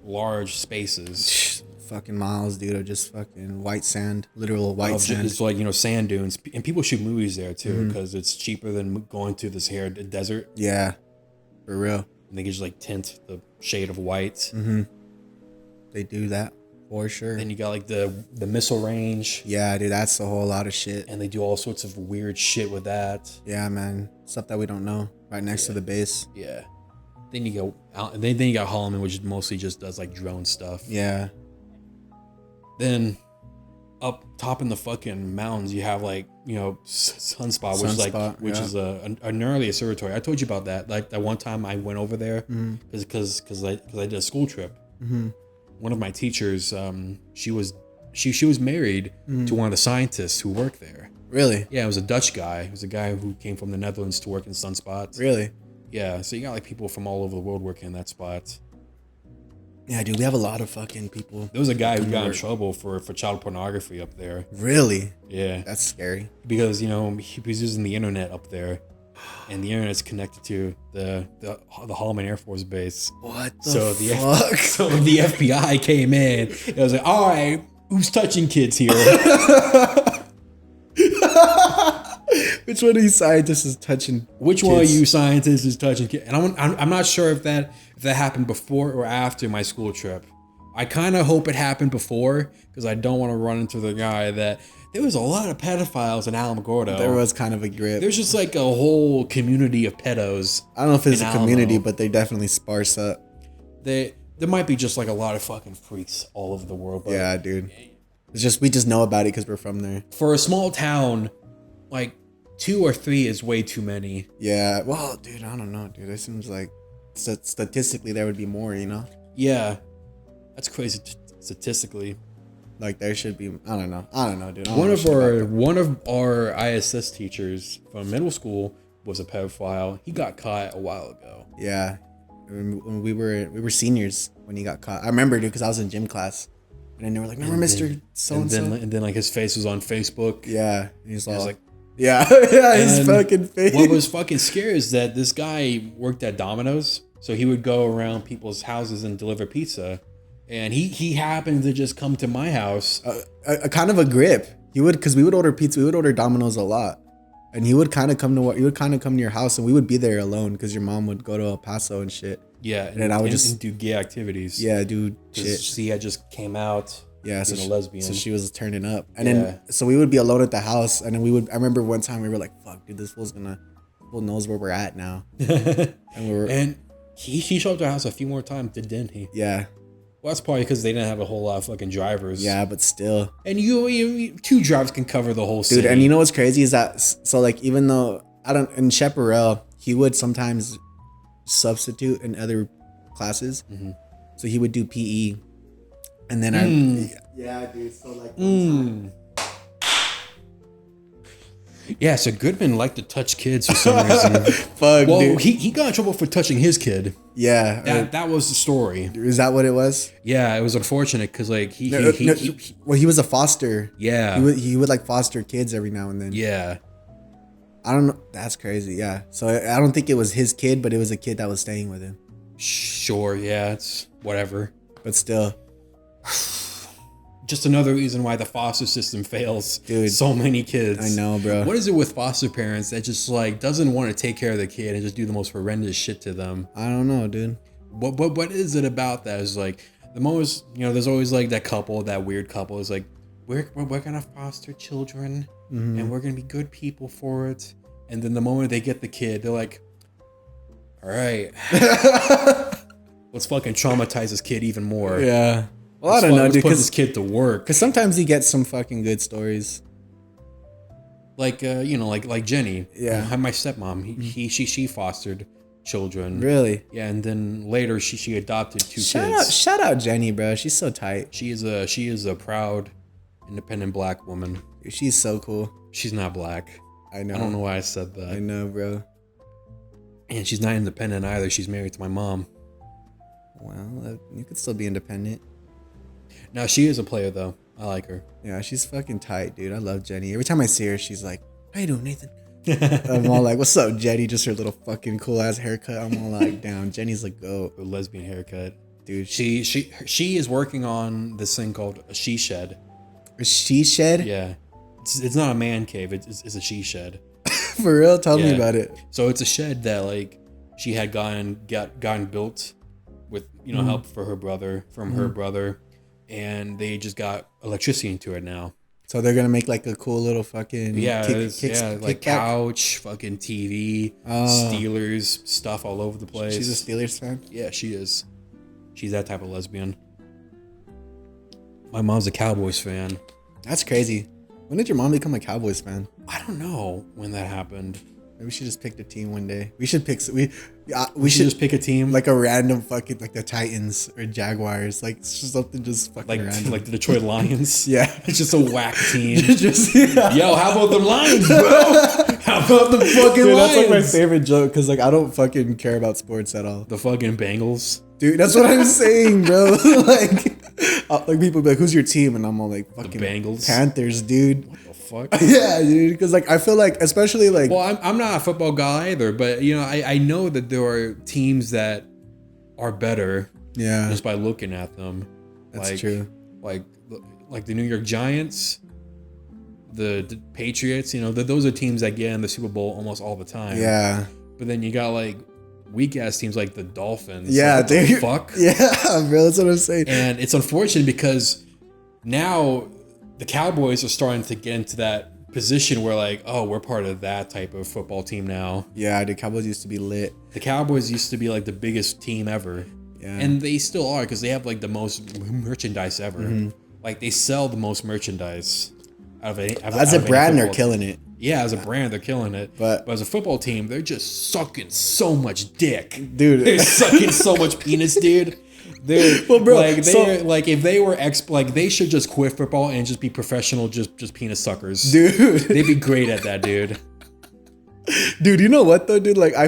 large spaces. Fucking miles, dude, of just fucking white sand, literal white sand. It's like sand dunes, and people shoot movies there too because it's cheaper than going to this desert. Yeah. For real. And they can just like tint the shade of white. They do that for sure. Then you got like the missile range. Yeah, dude, that's a whole lot of shit. And they do all sorts of weird shit with that. Yeah, man, stuff that we don't know. Right next to the base. Yeah. Then you go out, and then you got Holloman, which mostly just does like drone stuff. Yeah. Then up top in the fucking mountains, you have like Sunspot, which is a gnarly observatory. I told you about that. Like that one time I went over there because I did a school trip. One of my teachers, she was married to one of the scientists who worked there. Really? Yeah, it was a Dutch guy. It was a guy who came from the Netherlands to work in sunspots. Really? Yeah, so you got like people from all over the world working in that spot. Yeah, dude, we have a lot of fucking people. There was a guy who got in trouble for child pornography up there. Really? Yeah. That's scary. Because, he was using the internet up there. And the internet's connected to the Holloman Air Force Base. What the fuck? So the FBI came in. It was like, all right, who's touching kids here? Which one of these scientists is touching? Which kids? one of you scientists is touching kids? And I'm not sure if that happened before or after my school trip. I kind of hope it happened before because I don't want to run into the guy that there was a lot of pedophiles in Alamogordo. There was kind of a grip. There's just like a whole community of pedos. I don't know if it's a community, Alamo. but they definitely sparse up. There might be just like a lot of fucking freaks all over the world. But Yeah, dude. It's just we just know about it because we're from there. for a small town, like 2 or 3 is way too many. Yeah. Well, dude, I don't know, dude. It seems like statistically there would be more. Yeah, that's crazy statistically. Like there should be. I don't know, dude. I don't One know of shit about one of our ISS teachers from middle school was a pedophile. He got caught a while ago. that. Yeah. When we were seniors when he got caught. I remember, dude, because I was in gym class, and then they were like, "Remember, Mr. So and so?" And then like his face was on Facebook. Yeah. And he's all like, yeah, yeah, his and fucking face. What was fucking scary is that this guy worked at Domino's, so he would go around people's houses and deliver pizza. And he happened to just come to my house. A kind of a grip. He would, because we would order pizza, we would order Domino's a lot, and he would kind of come to your house, and we would be there alone because your mom would go to El Paso and shit. Yeah, and then I would just do gay activities. Yeah, dude, shit. She had just came out. Yeah, so being a lesbian. So she was turning up, and then so we would be alone at the house, and then I remember one time we were like, "Fuck, dude, this fool knows where we're at now." and he showed up to our house a few more times, didn't he? Yeah. Well, that's probably because they didn't have a whole lot of fucking drivers. Yeah, but still. And you 2 drivers can cover the whole city. Dude, and you know what's crazy is that, so like, even though in Chaparral, he would sometimes substitute in other classes. Mm-hmm. So he would do PE. And then yeah, dude. So like, yeah, so Goodman liked to touch kids for some reason. Fuck, well, dude. he got in trouble for touching his kid. Yeah. That was the story. Is that what it was? Yeah, it was unfortunate because like he was a foster. Yeah. He would like foster kids every now and then. Yeah. I don't know. That's crazy. Yeah. So I don't think it was his kid, but it was a kid that was staying with him. Sure. Yeah. It's whatever. But still. Just another reason why the foster system fails. Dude. So many kids. I know, bro. What is it with foster parents that just like doesn't want to take care of the kid and just do the most horrendous shit to them? I don't know, dude. What is it about that? Is like the most, there's always like that weird couple is like, we're gonna foster children and we're gonna be good people for it. And then the moment they get the kid, they're like, all right, let's fucking traumatize this kid even more. Yeah. Well, I don't know, dude. Put this kid to work. Because sometimes you get some fucking good stories. Like like Jenny. Yeah. My stepmom. She fostered children. Really? Yeah, and then later she adopted 2 kids. Shout out Jenny, bro. She's so tight. She is a proud, independent black woman. She's so cool. She's not black. I know. I don't know why I said that. I know, bro. And she's not independent either. She's married to my mom. Well, you could still be independent. No, she is a player though. I like her. Yeah, she's fucking tight, dude. I love Jenny. Every time I see her, she's like, "How you doing, Nathan?" I'm all like, "What's up, Jenny?" Just her little fucking cool ass haircut. I'm all like, "Damn, Jenny's a goat." A lesbian haircut, dude. She is working on this thing called a she shed. A she shed? Yeah, it's not a man cave. It's a she shed. For real? Tell me about it. So it's a shed that like she had gotten built with help for her brother her brother. And they just got electricity into it now. So they're gonna make like a cool little fucking like couch, fucking TV, Steelers stuff all over the place. She's a Steelers fan? Yeah, she is. She's that type of lesbian. My mom's a Cowboys fan. That's crazy. When did your mom become a Cowboys fan? I don't know when that happened. Maybe we should just pick the team one day. We should pick. We should just pick a team, like a random fucking like the Titans or Jaguars, like it's just something just fucking random. Like the Detroit Lions. Yeah, it's just a whack team. Yo, how about the Lions, bro? How about the fucking Lions? That's like my favorite joke because like I don't fucking care about sports at all. The fucking Bengals, dude. That's what I'm saying, bro. like people be like, "Who's your team?" And I'm all like, "Fucking the Bengals, Panthers, dude." What the fuck? Yeah, dude. Because like I feel like, especially like, well, I'm not a football guy either, but you know, I know that there are teams that are better. Yeah, just by looking at them. That's true. Like the New York Giants, the Patriots. You know, those are teams that get in the Super Bowl almost all the time. Yeah. But then you got like weak ass teams like the Dolphins. Yeah, like, what the fuck. Yeah, bro. That's what I'm saying. And it's unfortunate because now the Cowboys are starting to get into that position where like, oh, we're part of that type of football team now. Yeah, the Cowboys used to be lit. The Cowboys used to be like the biggest team ever. Yeah. And they still are because they have like the most merchandise ever. Mm-hmm. Like they sell the most merchandise out of any. As a brand, they're killing it. Yeah, as a brand, they're killing it. But as a football team, they're just sucking so much dick, dude. They're sucking so much penis, dude. They're well, bro. Like like if they were like they should just quit football and just be professional, just penis suckers, dude. They'd be great at that, dude. Dude, you know what though, dude? Like I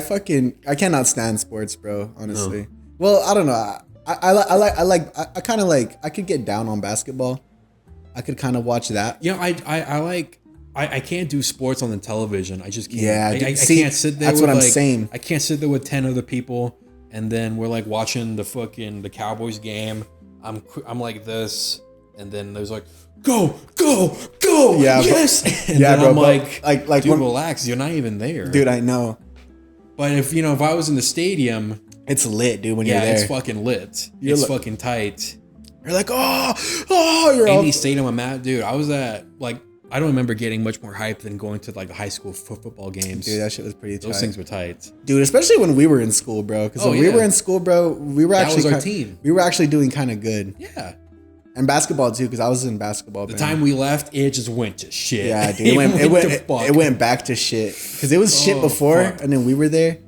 cannot stand sports, bro. Honestly. No. Well, I don't know. I kind of like I could get down on basketball. I could kind of watch that. Yeah, I can't do sports on the television. I just can't. Yeah, I can't sit there. That's what I'm saying. I can't sit there with 10 other people, and then we're like watching the Cowboys game. I'm like this, and then there's like go. Yeah, yes. But, and yeah, then bro. I'm like dude, relax. You're not even there, dude. I know. But if I was in the stadium, it's lit, dude. When you're there, it's fucking lit. It's fucking tight. You're like, you're any stadium I'm at, dude. I was at like. I don't remember getting much more hype than going to like the high school football games. Dude, that shit was pretty tight. Those things were tight. Dude, especially when we were in school, bro. Because when we were in school, bro, we were actually... That was our team. We were actually doing kind of good. Yeah. And basketball, too, because I was in basketball. The time we left, it just went to shit. Yeah, dude. It went back to shit. Because it was shit before, and then we were there.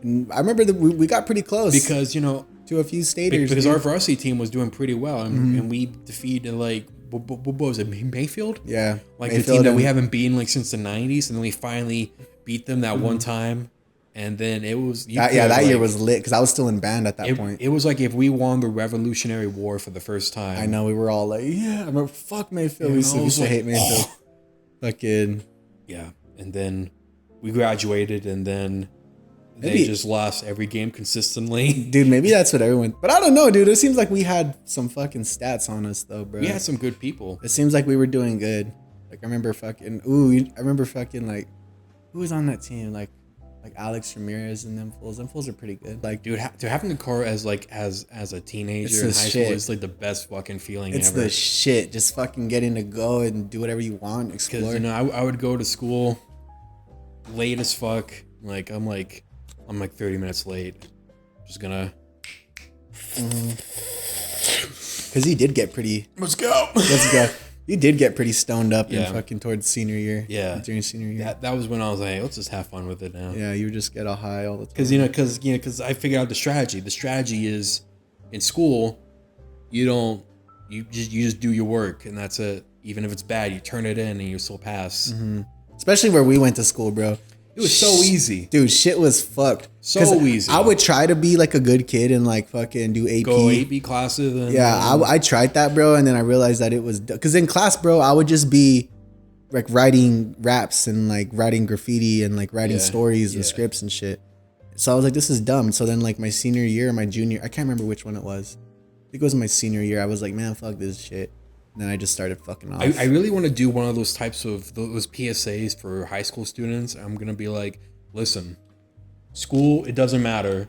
And I remember that we got pretty close. Because, to a few staters. Because our varsity team was doing pretty well. And we defeated, like... What was it? Mayfield? Yeah. Like Mayfield, the team that we haven't beaten like since the 90s, and then we finally beat them that one time. And then it was that year was lit because I was still in band at that point. It was like if we won the Revolutionary War for the first time. I know, we were all like, yeah, I remember, fuck Mayfield. We used to hate Mayfield. Fucking yeah. And then we graduated, and then they just lost every game consistently. Dude, maybe that's what everyone... But I don't know, dude. It seems like we had some fucking stats on us, though, bro. We had some good people. It seems like we were doing good. Like, I remember fucking... like... Who was on that team? Like Alex Ramirez and them fools. Them fools are pretty good. Like, dude, to having the car as a teenager in high school is like the best fucking feeling ever. It's the shit. Just fucking getting to go and do whatever you want, explore. Because, I would go to school late as fuck. Like, I'm like 30 minutes late. Just gonna... Because you did get pretty... Let's go. You did get pretty stoned up in fucking towards senior year. Yeah. During senior year. That was when I was like, let's just have fun with it now. Yeah, you just get all high all the time. Because I figured out the strategy. The strategy is, in school, you just do your work, and that's it. Even if it's bad, you turn it in and you still pass. Mm-hmm. Especially where we went to school, bro. It was so easy. Dude, shit was fucked. So easy. I would try to be like a good kid and like fucking do AP. Go AP classes. And, I tried that, bro. And then I realized that it was... Because in class, bro, I would just be like writing raps and like writing graffiti and like writing stories and scripts and shit. So I was like, this is dumb. So then like my senior year, my junior... I can't remember which one it was. I think it was my senior year. I was like, man, fuck this shit. And then I just started fucking off. I really want to do one of those types of those PSAs for high school students. I'm going to be like, listen, school, it doesn't matter.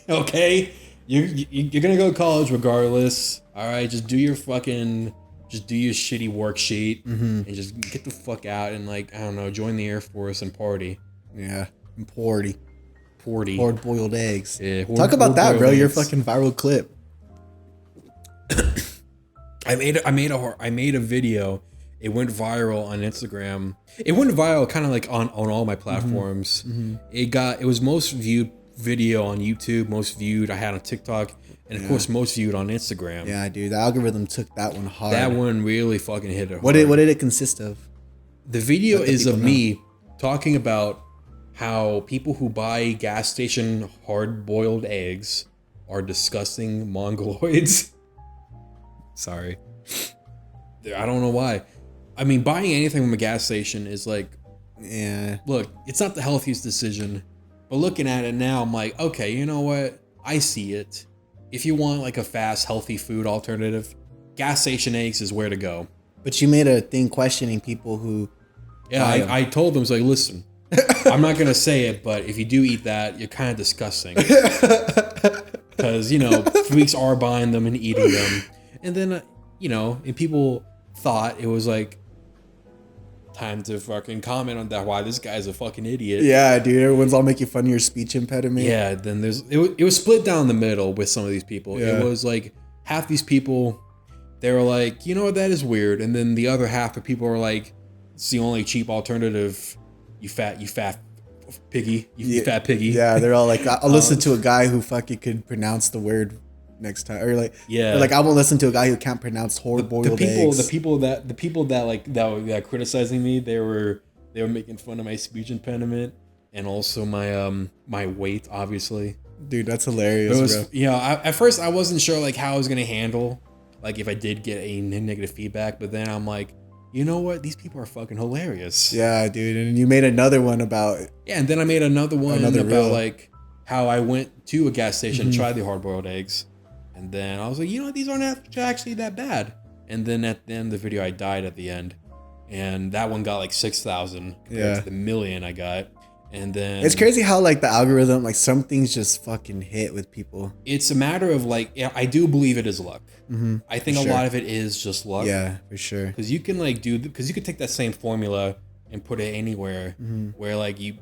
Okay? You're going to go to college regardless. All right? Just do your shitty worksheet and just get the fuck out and like, I don't know, join the Air Force and party. Yeah. And party. Hard boiled eggs. Yeah, talk about that, bro. Eggs. Your fucking viral clip. I made a video, It went viral on Instagram. It went viral kind of like on all my platforms. It was most viewed video on YouTube, most viewed I had on TikTok, and of course most viewed on Instagram. Yeah, dude, the algorithm took that one hard. That one really fucking hit it hard. What did it consist of? The video is of me talking about how people who buy gas station hard-boiled eggs are disgusting mongoloids. Sorry. I don't know why. I mean, buying anything from a gas station is like, look, it's not the healthiest decision, but looking at it now, I'm like, okay, you know what? I see it. If you want like a fast, healthy food alternative, gas station eggs is where to go. But you made a thing questioning people who... Yeah, I told them, like, listen, I'm not going to say it, but if you do eat that, you're kind of disgusting. Because, you know, freaks are buying them and eating them. And then, you know, and people thought it was like time to fucking comment on that, why this guy's a fucking idiot. Yeah, dude, everyone's all making fun of your speech impediment. Yeah, then it was split down the middle with some of these people. Yeah. It was like half these people, they were like, you know what, that is weird. And then the other half of people were like, it's the only cheap alternative, you fat piggy, you fat piggy. Yeah, they're all like, I'll listen to a guy who fucking could pronounce the word next time, or like, yeah, like I won't listen to a guy who can't pronounce hard-boiled eggs. The people that criticizing me, they were making fun of my speech impediment and also my weight, obviously. Dude, that's hilarious, bro. You know, at first I wasn't sure like how I was gonna handle like if I did get a negative feedback, but then I'm like, you know what? These people are fucking hilarious. Yeah, dude. And you made another one about... Yeah, and then I made another one about reel. like how I went to a gas station, tried the hard-boiled eggs, and then I was like, you know what? These aren't actually that bad. And then at the end of the video, I died at the end. And that one got like 6,000 compared to the million I got. And then... It's crazy how like the algorithm, like some things just fucking hit with people. It's a matter of like, I do believe it is luck. I think a lot of it is just luck. Yeah, for sure. Because you can like because you could take that same formula and put it anywhere where like you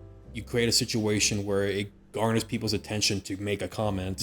create a situation where it garners people's attention to make a comment.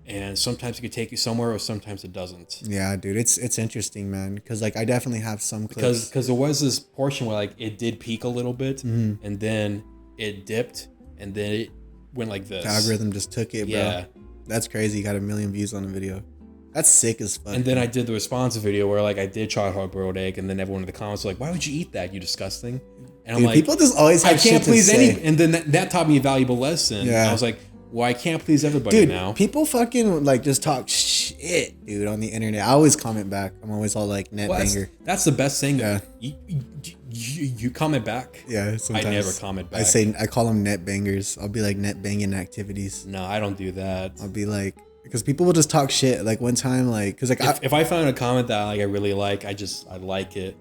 And sometimes it could take you somewhere or sometimes it doesn't. Yeah, dude, it's interesting, man. Because like I definitely have some clips. Because there was this portion where like it did peak a little bit and then it dipped and then it went like this. The algorithm just took it, bro. Yeah. That's crazy. You got 1 million views on the video. That's sick as fuck. And then I did the responsive video where like I did try hard-boiled egg, and then everyone in the comments was like, "Why would you eat that? You disgusting." And I'm like, people just always have shit to say. And then that taught me a valuable lesson. Yeah. I was like, well, I can't please everybody now. People fucking like just talk shit, dude, on the internet. I always comment back. I'm always all like net banger. That's the best thing. Yeah. You comment back. Yeah, sometimes I never comment back. I call them net bangers. I'll be like net banging activities. No, I don't do that. I'll be like, because people will just talk shit. Like one time, like, because like if I found a comment that like I really like, I like it.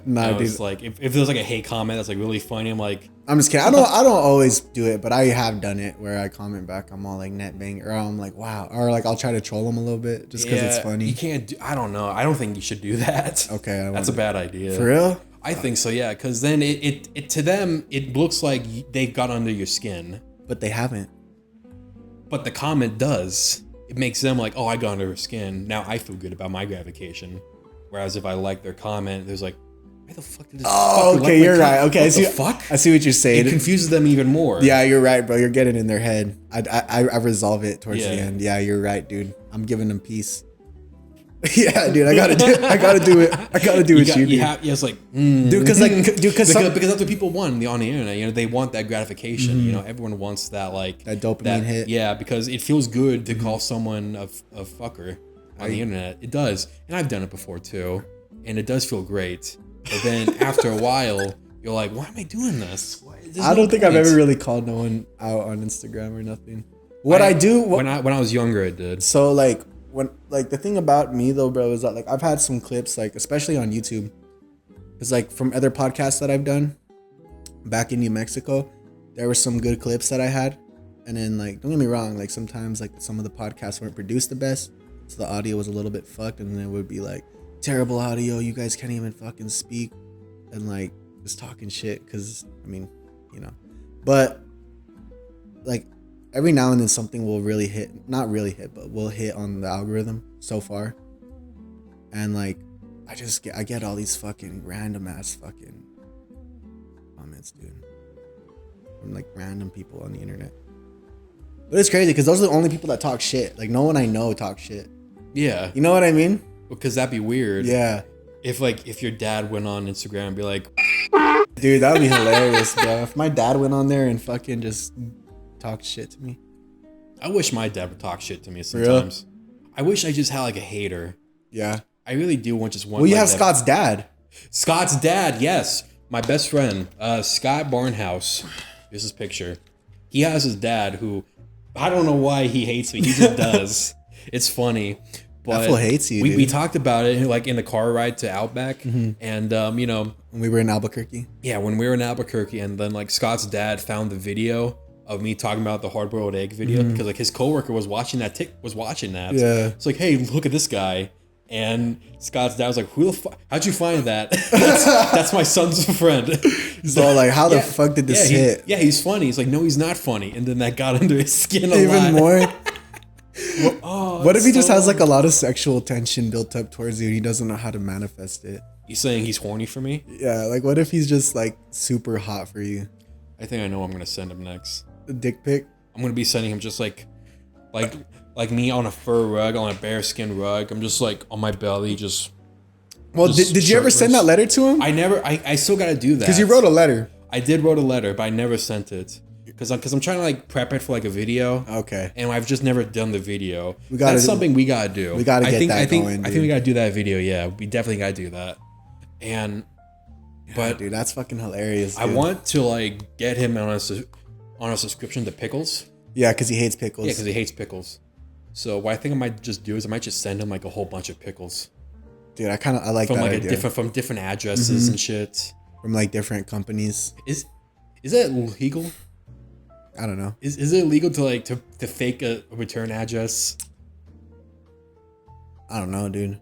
Nah, dude. It's like if there's like a hate comment that's like really funny, I'm like, I'm just kidding. I don't always do it, but I have done it where I comment back. I'm all like net bang, or I'm like wow, or like I'll try to troll them a little bit just because it's funny. You can't. I don't know. I don't think you should do that. Okay, that's a bad idea. For real? I think so. Yeah, because then it to them it looks like they got under your skin, but they haven't. But the comment does. It makes them like, oh, I got under her skin. Now I feel good about my gratification. Whereas if I like their comment, there's like, why the fuck did this? Oh, okay, you're right. Okay, I see. Fuck. I see what you're saying. It confuses them even more. Yeah, you're right, bro. You're getting in their head. I resolve it towards the end. Yeah, you're right, dude. I'm giving them peace. Yeah, dude. I gotta do it. I gotta do it. It's like, dude, because because that's what people want on the internet. You know, they want that gratification. You know, everyone wants that that dopamine hit. Yeah, because it feels good to call someone a fucker on the internet. It does, and I've done it before too, and it does feel great. But then after a while, you're like, why am I doing this? I don't think I've ever really called no one out on Instagram or nothing. When I was younger, I did. So when the thing about me though, bro, is that like I've had some clips, like especially on YouTube, because like from other podcasts that I've done back in New Mexico, there were some good clips that I had, and then like don't get me wrong, like sometimes like some of the podcasts weren't produced the best, so the audio was a little bit fucked, and then it would be like terrible audio, you guys can't even fucking speak, and like just talking shit, because I mean, you know, but like every now and then something will really hit, not really hit, but will hit on the algorithm so far. And like I get all these fucking random ass fucking comments, dude, from like random people on the internet. But it's crazy because those are the only people that talk shit. Like no one I know talks shit. Yeah. You know what I mean? Because that'd be weird. Yeah. If your dad went on Instagram and be like, dude, that would be hilarious, bro. If my dad went on there and fucking just talked shit to me. I wish my dad would talk shit to me sometimes. I wish I just had like a hater. Yeah. I really do want just one. Well, you like have that. Scott's dad. Scott's dad, yes. My best friend, Scott Barnhouse. This is his picture. He has his dad who, I don't know why he hates me. He just does. It's funny. But That fool hates you, dude. we talked about it like in the car ride to Outback. And, you know. When we were in Albuquerque. Yeah, when we were in Albuquerque. And then like Scott's dad found the video of me talking about the hard-boiled egg video. Because like his coworker was watching that. Yeah. It's like, hey, look at this guy. And Scott's dad was like, "Who the fuck? How'd you find that?" that's my son's friend. So like, how the fuck did this hit? He's funny. He's like, "No, he's not funny." And then that got under his skin a Even lot. more. Oh, What if he just has like a lot of sexual tension built up towards you and he doesn't know how to manifest it? You saying he's horny for me? Yeah, like what if he's just like super hot for you? I think I know what I'm gonna send him next. A dick pic? I'm gonna be sending him just like me on a fur rug, on a bearskin rug. I'm just like on my belly, just. Well, did you ever send that letter to him? I still gotta do that. Because you wrote a letter. I did wrote a letter, but I never sent it. Because I'm trying to like prep it for like a video. Okay. And I've just never done the video. That's That's something we gotta do. We gotta get that going. going, I think we gotta do that video. Yeah, we definitely gotta do that. And, but dude, that's fucking hilarious. Dude. I want to like get him on a subscription to pickles. Yeah, because he hates pickles. Yeah, because he hates pickles. So what I think I might just do is I might just send him like a whole bunch of pickles. Dude, I like from that like idea. from different addresses and shit. From like different companies. Is that legal? I don't know. Is it illegal to like to fake a return address? I don't know, dude.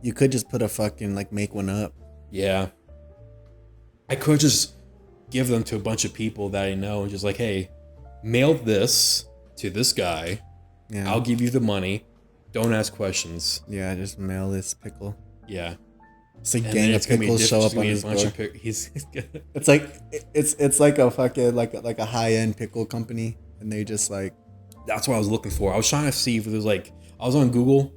You could just put a fucking like make one up. Yeah. I could just give them to a bunch of people that I know and just like, hey, mail this to this guy. Yeah. I'll give you the money. Don't ask questions. Yeah, just mail this pickle. Yeah. It's like And gang then of it's gonna be pickles show just up on gonna be a his bunch door. of he's It's like it's like a fucking like a high end pickle company, and they just like. That's what I was looking for. I was trying to see if there's like I was on Google.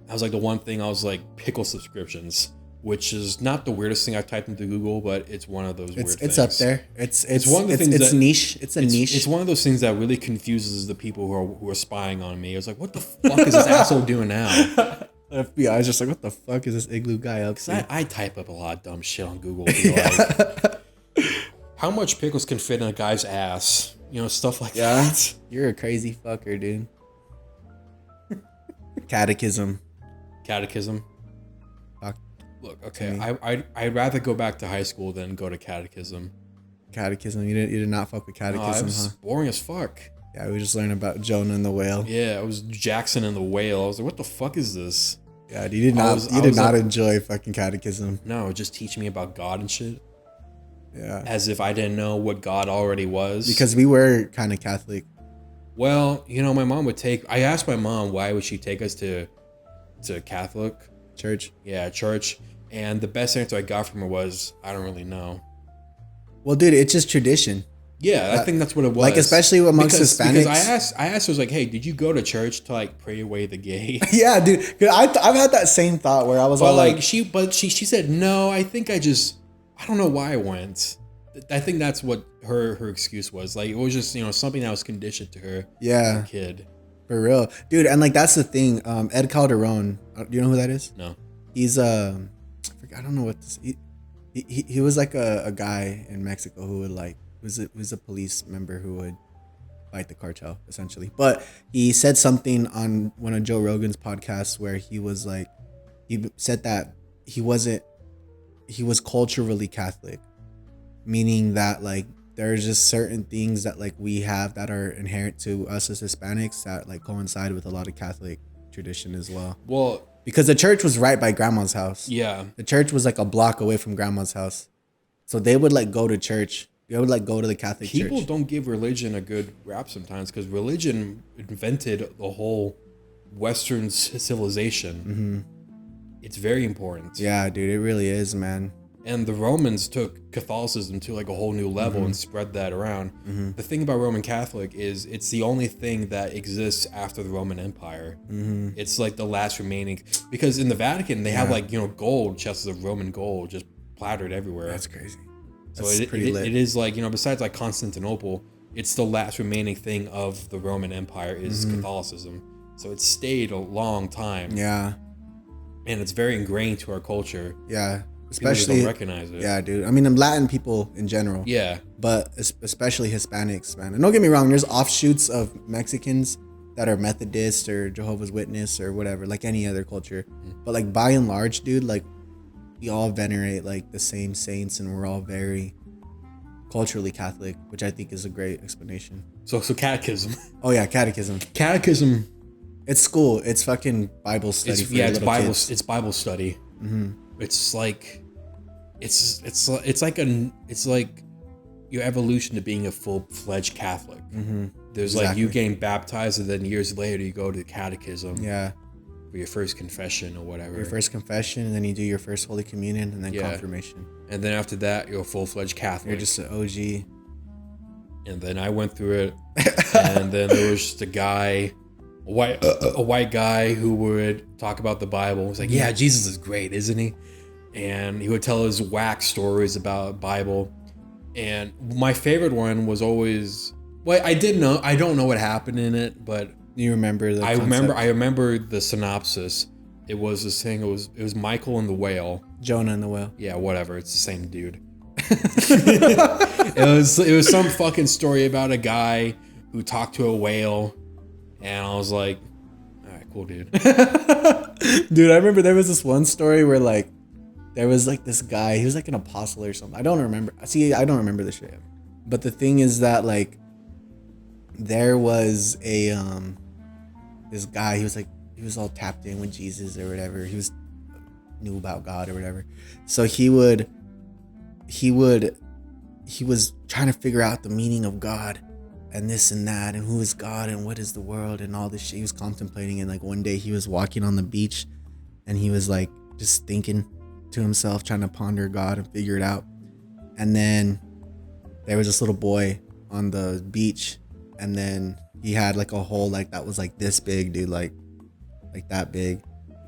I was like the one thing I was like pickle subscriptions, which is not the weirdest thing I typed into Google, but it's one of those weird things. It's up there. It's one of the things it's that- niche. It's a niche. It's one of those things that really confuses the people who are spying on me. I was like, what the fuck is this asshole doing now? FBI is just like, what the fuck is this igloo guy up to? I type up a lot of dumb shit on Google. Like, how much pickles can fit in a guy's ass? You know, stuff like that. You're a crazy fucker, dude. Catechism. Catechism. Fuck. Look, okay, I'd rather go back to high school than go to catechism. Catechism. You did not fuck with No, it catechism, was huh? boring as fuck. Yeah, we just learned about Jonah and the whale. Yeah, it was Jackson and the whale. I was like, what the fuck is this? Yeah, you did not. You did not enjoy fucking catechism. No, just teach me about God and shit. Yeah. As if I didn't know what God already was. Because we were kind of Catholic. Well, you know, my mom would take. I asked my mom why would she take us to Catholic Church. Yeah, church. And the best answer I got from her was, I don't really know. Well, dude, it's just tradition. Yeah, I think that's what it was. Like, especially amongst Hispanics. Because I asked her, I was like, hey, did you go to church to like pray away the gay? Yeah, dude. 'Cause I've had that same thought where I was But all like, she said, no, I think I don't know why I went. I think that's what her excuse was. Like, it was just, you know, something that was conditioned to her yeah, as a kid. for real, dude. And like, that's the thing. Ed Calderon, do you know who that is? No. He's I don't know what this. He was like a guy in Mexico who would like was a police member who would fight the cartel essentially. But he said something on one of Joe Rogan's podcasts where he was like, he said that he was culturally Catholic, meaning that like there's just certain things that like we have that are inherent to us as Hispanics that like coincide with a lot of Catholic tradition as well. Well, Because the church was right by grandma's house. yeah. The church was like a block away from grandma's house. So they would like go to church. They would like go to the Catholic People church. don't give religion a good rap sometimes because religion invented the whole Western civilization. it's very important. Yeah, dude, it really is, man. And the Romans took Catholicism to like a whole new level and spread that around. The thing about Roman Catholic is it's the only thing that exists after the Roman Empire. It's like the last remaining, because in the Vatican they have like, you know, gold chests of Roman gold just plattered everywhere. That's crazy. So it is like, you know, besides like Constantinople, it's the last remaining thing of the Roman Empire is Catholicism. So it stayed a long time. Yeah. And it's very ingrained to our culture. Yeah. People just Especially don't recognize it. Yeah, dude. I mean, Latin people in general. Yeah. But especially Hispanics, man. And don't get me wrong, there's offshoots of Mexicans that are Methodist or Jehovah's Witness or whatever, like any other culture. But like by and large, dude, like we all venerate like the same saints and we're all very culturally Catholic, which I think is a great explanation. So catechism. Oh yeah, catechism. Catechism. It's school. It's fucking Bible study. It's Bible. Kids. It's Bible study. It's like, it's like your evolution to being a full-fledged Catholic. There's like you getting baptized, and then years later you go to catechism. Yeah. For your first confession or whatever. Your first confession, and then you do your first Holy Communion, and then confirmation. And then after that, you're a full-fledged Catholic. You're just an OG. And then I went through it, and then there was just a guy. A white guy who would talk about the Bible. He was like, yeah, Jesus is great, isn't he? And he would tell his whack stories about Bible. And my favorite one was always, well, I don't know what happened in it, but you remember the concept? I remember the synopsis. It was this thing, it was Michael and the whale. Jonah and the whale. Yeah, whatever, it's the same dude. It was some fucking story about a guy who talked to a whale. And I was like, all right, cool, dude. Dude, I remember there was this one story where like there was like this guy, he was like an apostle or something. I don't remember. See, I don't remember the shit. But the thing is that like there was a this guy, he was all tapped in with Jesus or whatever. He knew about God or whatever. So he was trying to figure out the meaning of God. And this and that, and who is God, and what is the world, and all this shit he was contemplating. And like one day he was walking on the beach, and he was like just thinking to himself, trying to ponder God and figure it out. And then there was this little boy on the beach, and then he had like a hole like that was like this big, dude, like that big.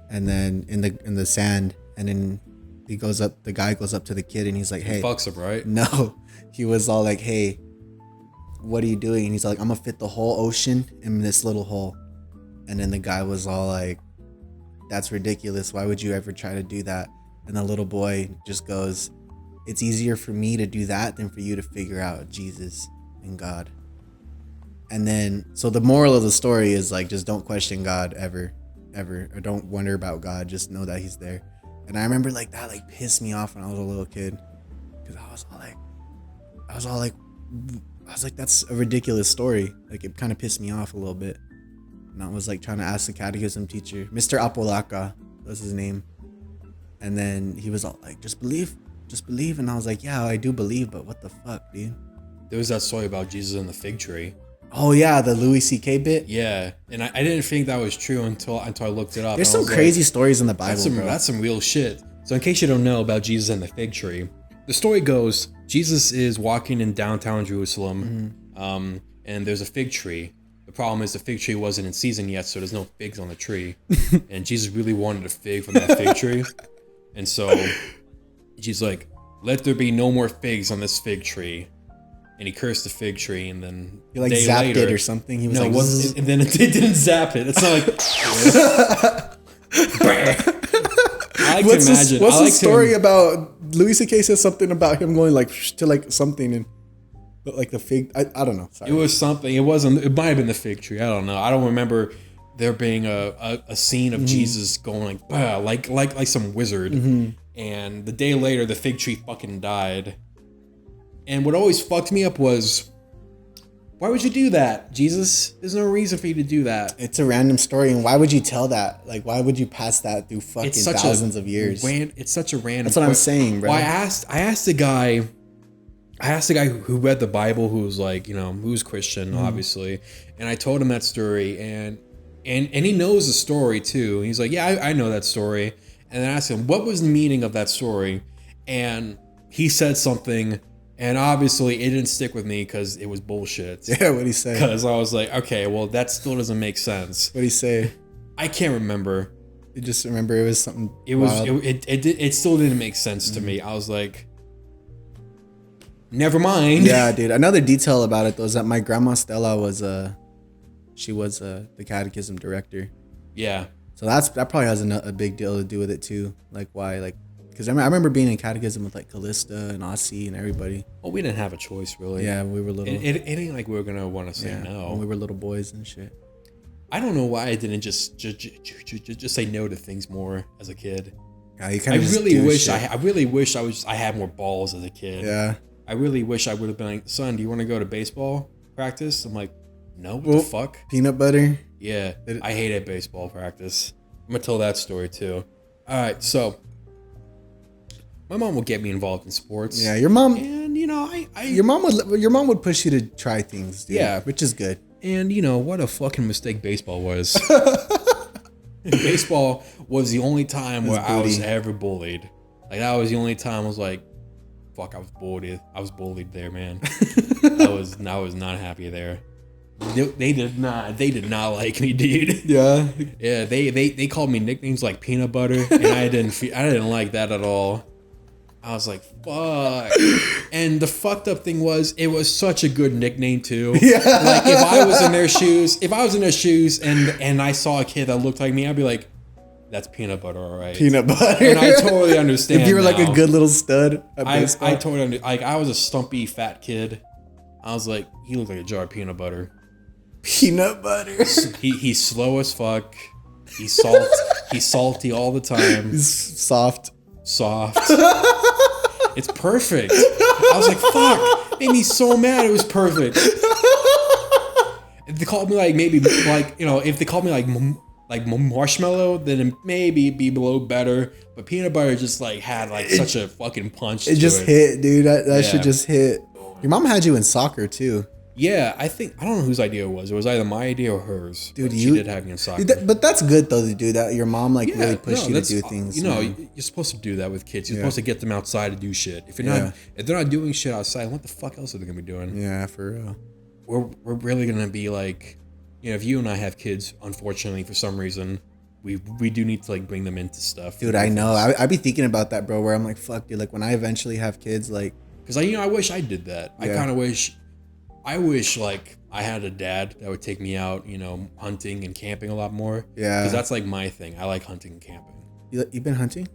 And then in the sand, and then the guy goes up to the kid, and he's like, hey, he fucks him, right? No, he was all like, hey, what are you doing? And he's like, I'm gonna fit the whole ocean in this little hole. And then the guy was all like, that's ridiculous. Why would you ever try to do that? And the little boy just goes, it's easier for me to do that than for you to figure out Jesus and God. And then, so the moral of the story is like, just don't question God ever, or don't wonder about God. Just know that he's there. And I remember like that like pissed me off when I was a little kid, because I was like, that's a ridiculous story. Like, it kind of pissed me off a little bit. And I was like trying to ask the catechism teacher, Mr. Apolaka, was his name. And then he was all like, just believe. And I was like, yeah, I do believe, but what the fuck, dude? There was that story about Jesus and the fig tree. Oh yeah, the Louis C.K. bit? Yeah. And I didn't think that was true until I looked it up. There's some crazy stories in the Bible, bro. That's some real shit. So in case you don't know about Jesus and the fig tree, the story goes, Jesus is walking in downtown Jerusalem, and there's a fig tree. The problem is the fig tree wasn't in season yet, so there's no figs on the tree. And Jesus really wanted a fig from that fig tree. And so Jesus like, let there be no more figs on this fig tree. And he cursed the fig tree, and then he like zapped it or something. He was like, and then it didn't zap it. It's not like... What's the story about Louis C.K. says something about him going like to like something and like the fig. I don't know. Sorry. It was something. It wasn't. It might have been the fig tree. I don't know. I don't remember there being a scene of Jesus going like some wizard. And the day later, the fig tree fucking died. And what always fucked me up was, why would you do that, Jesus? There's no reason for you to do that. It's a random story, and why would you tell that? Like, why would you pass that through fucking thousands of years? It's such a random. That's what I'm saying, bro. Well, I asked the guy who read the Bible, who was like, who's Christian, obviously, and I told him that story, and And he knows the story too. And he's like, yeah, I know that story. And then I asked him, what was the meaning of that story? And he said something, and obviously it didn't stick with me because it was bullshit. Yeah, what'd he say? Because I was like, okay, well, that still doesn't make sense. What'd he say? I can't remember. You just remember it was something it still didn't make sense to me. I was like, never mind. Yeah, dude. Another detail about it though is that my grandma Stella was the catechism director. Yeah. So that probably has a big deal to do with it too. Like why, like, because I remember being in catechism with like Callista and Aussie and everybody. Well, we didn't have a choice really. Yeah, we were little. It ain't like we were gonna want to say no. When we were little boys and shit. I don't know why I didn't just say no to things more as a kid. Yeah, you I really wish I had more balls as a kid. Yeah. I really wish I would have been like, son, do you want to go to baseball practice? I'm like, no, what the fuck? Peanut butter? Yeah, I hated baseball practice. I'm gonna tell that story too. All right, so my mom would get me involved in sports. Yeah, your mom. And you know, your mom would push you to try things, dude. Yeah, which is good. And you know what a fucking mistake baseball was. Baseball was the only time where I was ever bullied. Like that was the only time I was like, fuck, I was bullied. I was bullied there, man. I was not happy there. They did not like me, dude. Yeah. Yeah, they called me nicknames like peanut butter, and I didn't like that at all. I was like, fuck. And the fucked up thing was, it was such a good nickname too. Yeah. Like if I was in their shoes and I saw a kid that looked like me, I'd be like, that's peanut butter, all right. Peanut butter. And I totally understand. If you were like a good little stud at baseball. I totally understand. Like I was a stumpy fat kid. I was like, he looked like a jar of peanut butter. Peanut butter. He's slow as fuck. He's salty all the time. He's soft. It's perfect. I was like, fuck. It made me so mad. It was perfect. If they called me like maybe like, you know, if they called me like marshmallow, then it maybe be below better. But peanut butter just like had like such a fucking punch. It just hit, dude. That shit just hit. Your mom had you in soccer too. Yeah, I don't know whose idea it was. It was either my idea or hers. Dude, she did have me in soccer. But that's good though to do that. Your mom like really pushed you to do things. You know, you're supposed to do that with kids. You're supposed to get them outside to do shit. If they're not doing shit outside, what the fuck else are they gonna be doing? Yeah, for real. We're really gonna be like, you know, if you and I have kids, unfortunately for some reason, we do need to like bring them into stuff. Dude, I know. I be thinking about that, bro. Where I'm like, fuck, dude. Like when I eventually have kids, like, because I wish I did that. I wish like I had a dad that would take me out, you know, hunting and camping a lot more. Yeah. Because that's like my thing. I like hunting and camping. You've been hunting?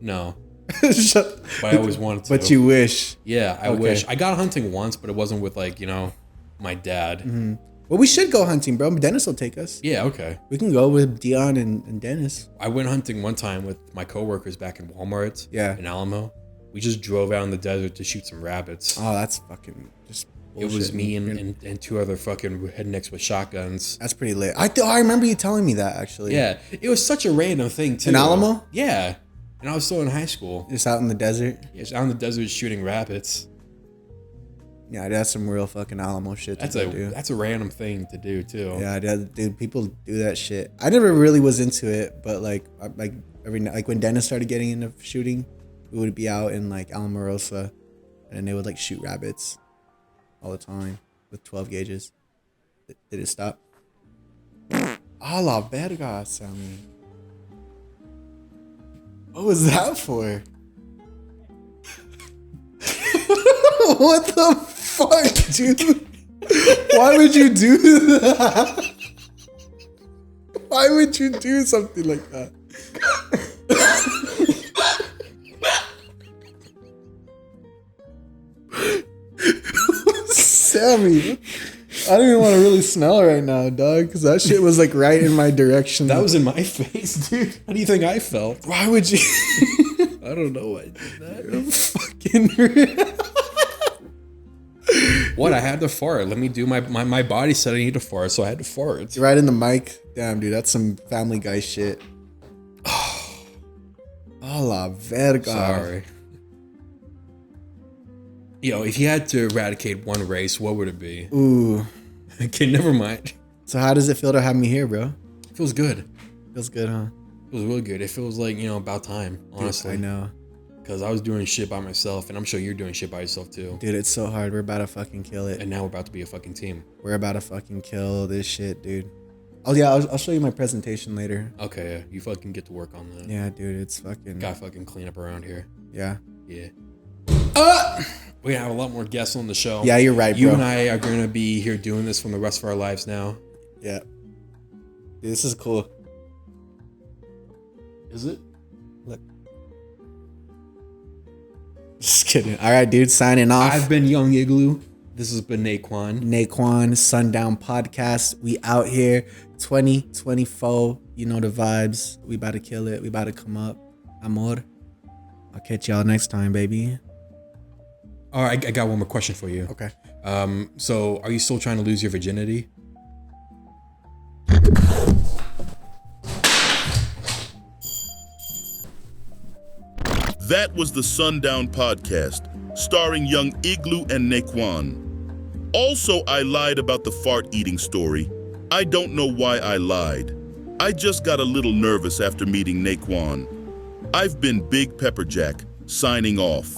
No. But I always wanted to. But you wish. Yeah, I wish. I got hunting once, but it wasn't with like, you know, my dad. Mm-hmm. Well, we should go hunting, bro. Dennis will take us. Yeah, okay. We can go with Dion and Dennis. I went hunting one time with my coworkers back in Walmart. Yeah. In Alamo. We just drove out in the desert to shoot some rabbits. Oh, that's fucking just bullshit. It was me and two other fucking rednecks with shotguns. That's pretty lit. I remember you telling me that, actually. Yeah. It was such a random thing, too. In Alamo? Yeah. And I was still in high school. Just out in the desert? Yeah, just out in the desert shooting rabbits. Yeah, that's some real fucking Alamo shit to do. That's a random thing to do, too. Yeah, dude, people do that shit. I never really was into it, but like every night, like when Dennis started getting into shooting, we would be out in like Alamorosa, and they would like shoot rabbits all the time with 12 gauges. Did it stop? A la verga, Sammy. What was that for? What the fuck, dude? Why would you do that? Why would you do something like that? Sammy, I don't even want to really smell right now, dog, because that shit was like right in my direction. That was in my face, dude. How do you think I felt? Why would you? I don't know why I did that. You're fucking What? I had to fart. Let me do my body said I need to fart, so I had to fart. Right in the mic. Damn, dude, that's some Family Guy shit. A la verga. Sorry. Yo, if you had to eradicate one race, what would it be? Ooh. Okay, never mind. So how does it feel to have me here, bro? Feels good. Feels good, huh? Feels really good. It feels like, about time, honestly. Dude, I know. Because I was doing shit by myself, and I'm sure you're doing shit by yourself too. Dude, it's so hard. We're about to fucking kill it. And now we're about to be a fucking team. We're about to fucking kill this shit, dude. Oh, yeah, I'll show you my presentation later. Okay, yeah. You fucking get to work on that. Yeah, dude, it's fucking... Gotta fucking clean up around here. Yeah. Yeah. We have a lot more guests on the show. Yeah, you're right, bro. You and I are going to be here doing this from the rest of our lives now. Yeah. Dude, this is cool. Is it? Look. Just kidding. All right, dude, signing off. I've been Young Igloo. This has been Naekwon. Naekwon, Sundown Podcast. We out here, 2024. You know the vibes. We about to kill it. We about to come up. Amor. I'll catch y'all next time, baby. All right, I got one more question for you. Okay. So are you still trying to lose your virginity? That was the Sundown Podcast, starring young Igloo and Naekwon. Also, I lied about the fart eating story. I don't know why I lied. I just got a little nervous after meeting Naekwon. I've been Big Pepperjack, signing off.